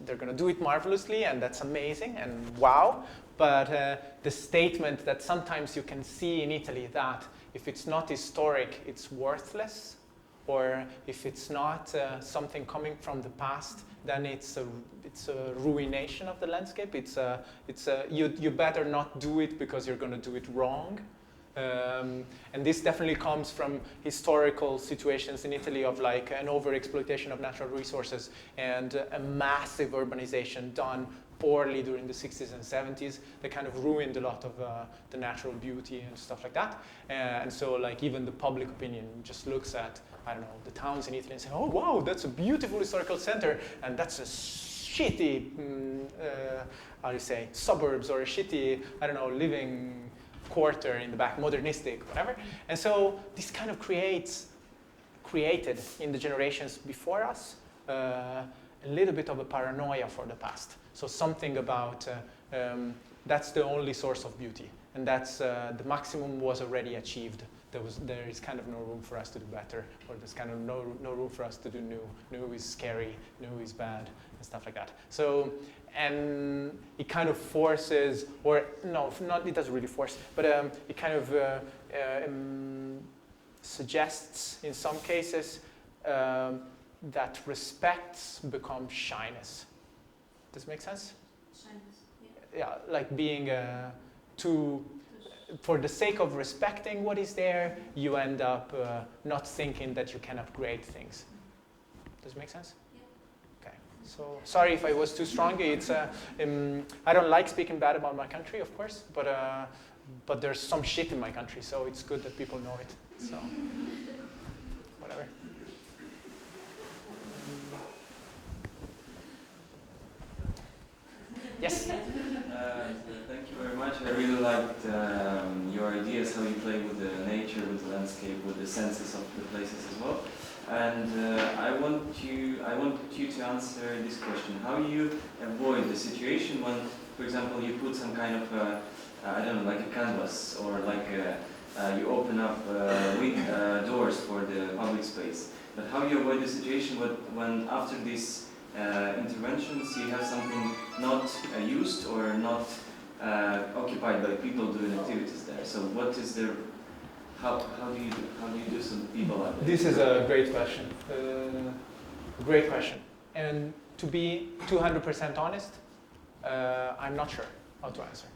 they're going to do it marvelously, and that's amazing, and wow. But the statement that sometimes you can see in Italy that if it's not historic, it's worthless, or if it's not something coming from the past, then it's a ruination of the landscape. You better not do it because you're going to do it wrong. And this definitely comes from historical situations in Italy of like an overexploitation of natural resources and a massive urbanization done poorly during the 60s and 70s that kind of ruined a lot of the natural beauty and stuff like that. And so like even the public opinion just looks at, I don't know, the towns in Italy and say, oh wow, that's a beautiful historical center, and that's a shitty, how do you say, suburbs, or a shitty, I don't know, living quarter in the back, modernistic, whatever. And so this kind of created in the generations before us a little bit of a paranoia for the past. So something about that's the only source of beauty, and that's the maximum was already achieved. There is kind of no room for us to do better, or there's kind of no room for us to do new. New is scary, new is bad, and stuff like that. So, and it kind of forces, or no, not, it doesn't really force, but it kind of suggests in some cases that respects become shyness. Does it make sense? Shyness, Yeah, like being for the sake of respecting what is there, you end up not thinking that you can upgrade things. Does it make sense? Yeah. Okay. So sorry if I was too strong. It's I don't like speaking bad about my country, of course, but there's some shit in my country, so it's good that people know it. So whatever. Yes. Thank you very much. I really liked your ideas, how you play with the nature, with the landscape, with the senses of the places as well. And I want you to answer this question: how you avoid the situation when, for example, you put some kind of I don't know, like a canvas, or like you open up doors for the public space. But how you avoid the situation when after this interventions you have something not used or not occupied by people doing activities there? So what is the how do you do some people out there? This is a great question. Great question. And to be 200% honest, I'm not sure how to answer.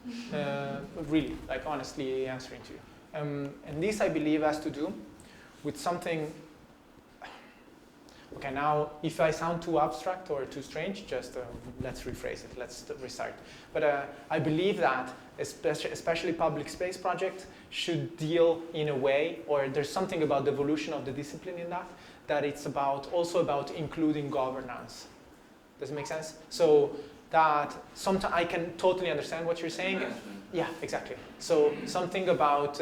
Really, like honestly answering to you. And this I believe has to do with something. Okay, now if I sound too abstract or too strange, just let's rephrase it, let's restart. But I believe that especially public space projects should deal in a way, or there's something about the evolution of the discipline in that it's also about including governance. Does it make sense? So that sometimes I can totally understand what you're saying. Yeah, exactly. So something about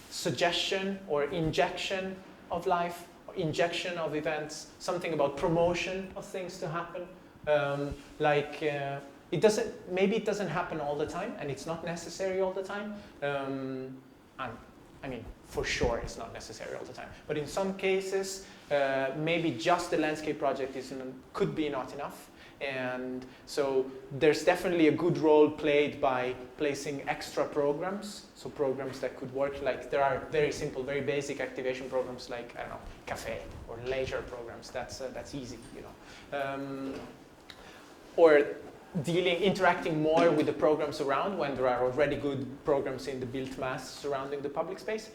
suggestion or injection of life, injection of events, something about promotion of things to happen. Maybe it doesn't happen all the time, and it's not necessary all the time. I mean, for sure it's not necessary all the time. But in some cases, maybe just the landscape project could be not enough. And so there's definitely a good role played by placing extra programs. So programs that could work, like there are very simple, very basic activation programs like, I don't know, cafe or leisure programs. That's easy, you know. Or interacting more with the programs around when there are already good programs in the built mass surrounding the public space.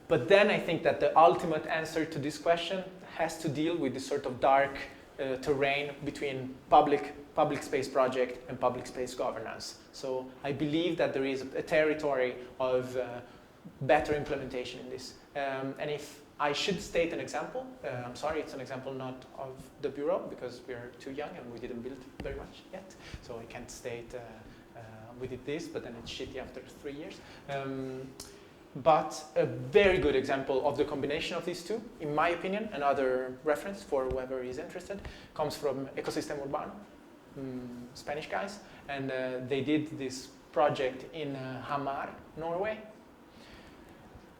But then I think that the ultimate answer to this question has to deal with this sort of dark terrain between public space project and public space governance. So I believe that there is a territory of better implementation in this. And if I should state an example, I'm sorry, it's an example not of the Bureau because we're too young and we didn't build very much yet. So I can't state we did this, but then it's shitty after 3 years. But a very good example of the combination of these two, in my opinion, another reference for whoever is interested, comes from Ecosistema Urbano, Spanish guys, and they did this project in Hamar, Norway.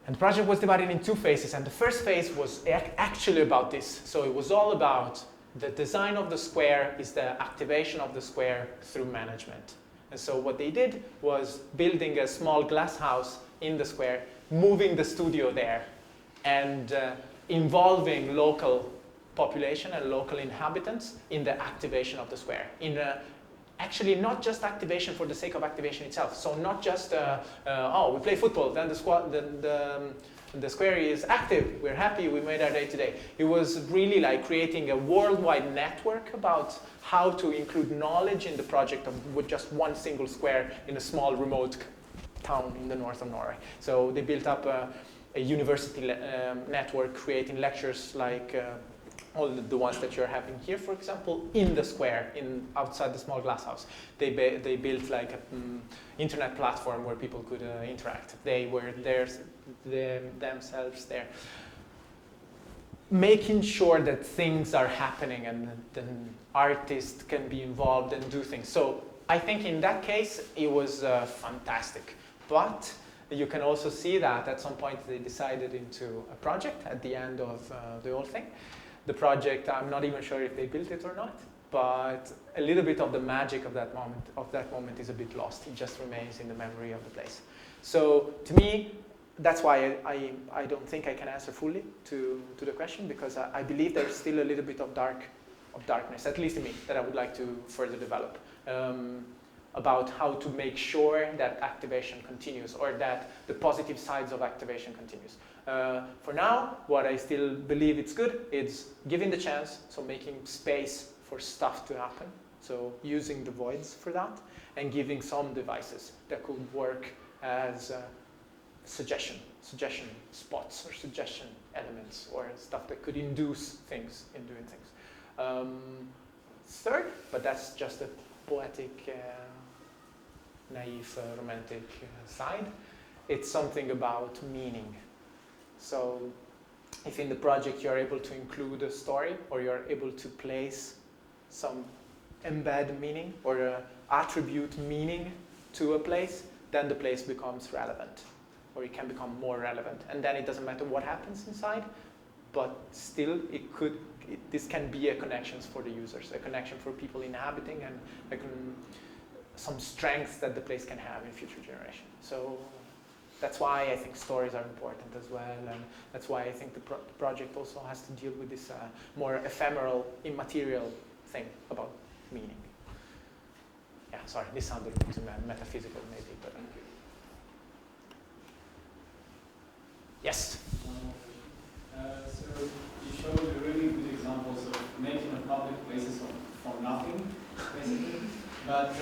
And the project was divided in two phases, and the first phase was actually about this. So it was all about the design of the square is the activation of the square through management. And so what they did was building a small glass house in the square, moving the studio there, and involving local population and local inhabitants in the activation of the square, in actually not just activation for the sake of activation itself. So not just, oh, we play football, then the square is active, we're happy, we made our day today. It was really like creating a worldwide network about how to include knowledge in the project with just one single square in a small remote town in the north of Norway. So they built up a university network, creating lectures like all the ones that you're having here, for example, in the square, outside the small glass house. They built like an internet platform where people could interact. They were themselves there. Making sure that things are happening and the artist can be involved and do things. So I think in that case, it was fantastic. But you can also see that at some point they decided into a project at the end of the whole thing. The project, I'm not even sure if they built it or not, but a little bit of the magic of that moment is a bit lost. It just remains in the memory of the place. So to me, that's why I don't think I can answer fully to the question, because I believe there's still a little bit of darkness, at least in me, that I would like to further develop. About how to make sure that activation continues, or that the positive sides of activation continues. For now, what I still believe it's good is giving the chance, so making space for stuff to happen, so using the voids for that, and giving some devices that could work as suggestion spots, or suggestion elements, or stuff that could induce things in doing things. Third, but that's just a poetic, naive, romantic side, it's something about meaning. So if in the project you're able to include a story, or you're able to place some embed meaning, or attribute meaning to a place, then the place becomes relevant, or it can become more relevant. And then it doesn't matter what happens inside, but still this can be a connection for the users, a connection for people inhabiting, and some strengths that the place can have in future generations. So that's why I think stories are important as well, and that's why I think the project also has to deal with this more ephemeral, immaterial thing about meaning. Yeah, sorry, this sounded a bit metaphysical maybe, but yes? So you showed really good examples of making a public places from nothing, basically. But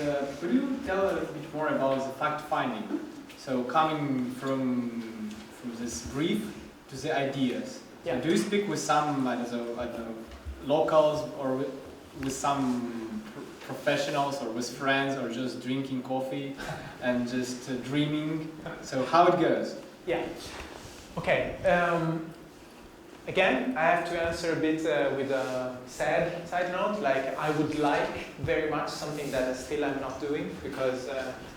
could you tell a little bit more about the fact-finding? So coming from this brief to the ideas. Yeah. So do you speak with some, I don't know, locals, or with some professionals, or with friends, or just drinking coffee and just dreaming? So how it goes? Yeah. Okay. Again, I have to answer a bit with a sad side note. Like, I would like very much something that still I'm not doing, because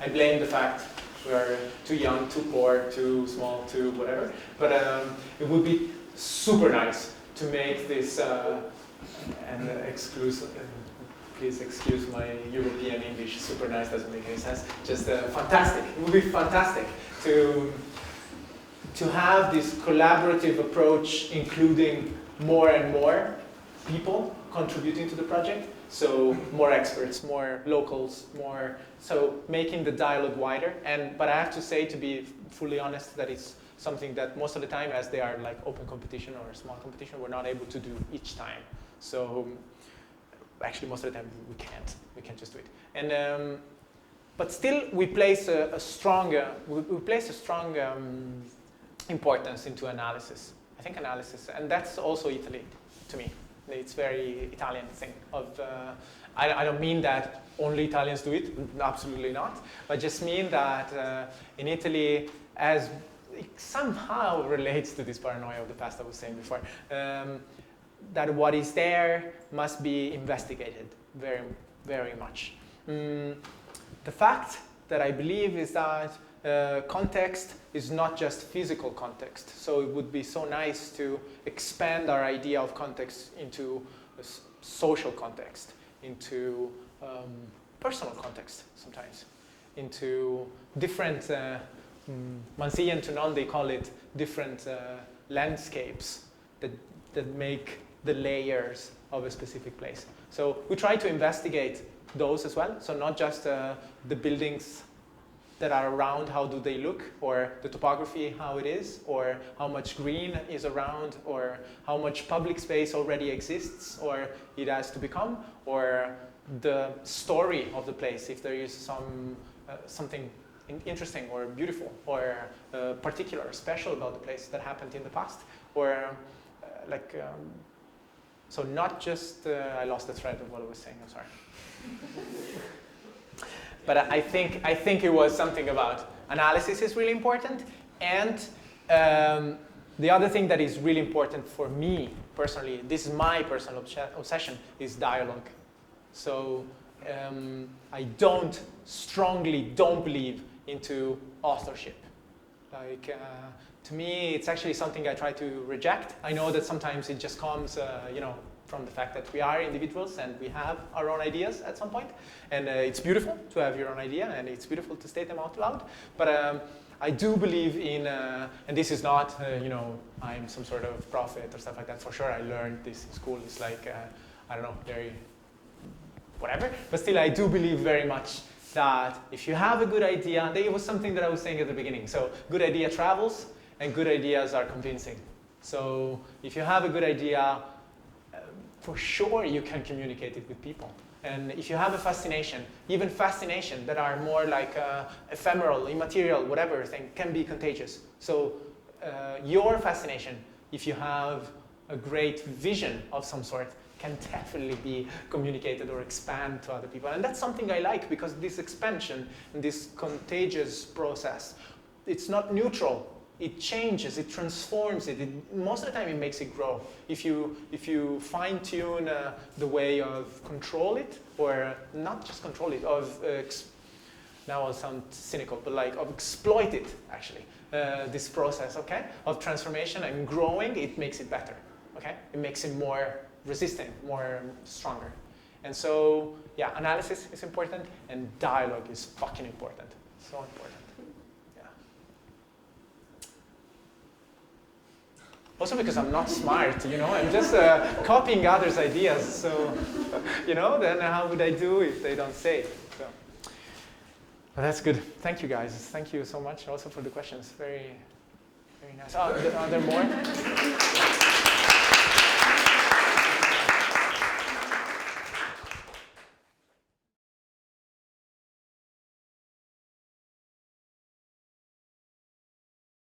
I blame the fact we're too young, too poor, too small, too whatever. But it would be super nice to make this, and please excuse my European English, super nice doesn't make any sense, just fantastic. It would be fantastic to have this collaborative approach, including more and more people contributing to the project. So more experts, more locals, so making the dialogue wider. But I have to say, to be fully honest, that it's something that most of the time, as they are like open competition or small competition, we're not able to do each time. So actually most of the time we can't just do it. And but still we place a strong importance into analysis. I think analysis, and that's also Italy to me. It's very Italian thing of, I don't mean that only Italians do it, absolutely not, but just mean that in Italy, as it somehow relates to this paranoia of the past I was saying before, that what is there must be investigated very, very much. The fact that I believe is that context is not just physical context. So it would be so nice to expand our idea of context into a social context, into personal context sometimes, into different, Manzia and Tunon, they call it different landscapes that make the layers of a specific place. So we try to investigate those as well. So not just the buildings that are around, how do they look, or the topography, how it is, or how much green is around, or how much public space already exists, or it has to become, or the story of the place, if there is something interesting or beautiful or particular, special about the place that happened in the past, or so not just, I lost the thread of what I was saying, I'm sorry. But I think it was something about analysis is really important, and the other thing that is really important for me personally, this is my personal obsession, is dialogue. So I strongly don't believe into authorship. Like, to me, it's actually something I try to reject. I know that sometimes it just comes, from the fact that we are individuals and we have our own ideas at some point. And it's beautiful to have your own idea, and it's beautiful to state them out loud. But I do believe in, and this is not, I'm some sort of prophet or stuff like that. For sure, I learned this in school. It's like, I don't know, very whatever. But still, I do believe very much that if you have a good idea, it was something that I was saying at the beginning. So good idea travels, and good ideas are convincing. So if you have a good idea, for sure you can communicate it with people. And if you have a fascination, even fascination that are more like ephemeral, immaterial, whatever thing, can be contagious. So your fascination, if you have a great vision of some sort, can definitely be communicated or expand to other people. And that's something I like, because this expansion and this contagious process, it's not neutral. It changes, it transforms it. Most of the time it makes it grow. If you fine-tune the way of control it, or not just control it, now I'll sound cynical, but like of exploit it, actually, this process, okay, of transformation and growing, it makes it better, okay? It makes it more resistant, more stronger. And so, yeah, analysis is important, and dialogue is fucking important, so important. Also because I'm not smart, I'm just copying others' ideas. So, then how would I do if they don't say it? So, but that's good. Thank you, guys. Thank you so much also for the questions. Very, very nice. Are there more?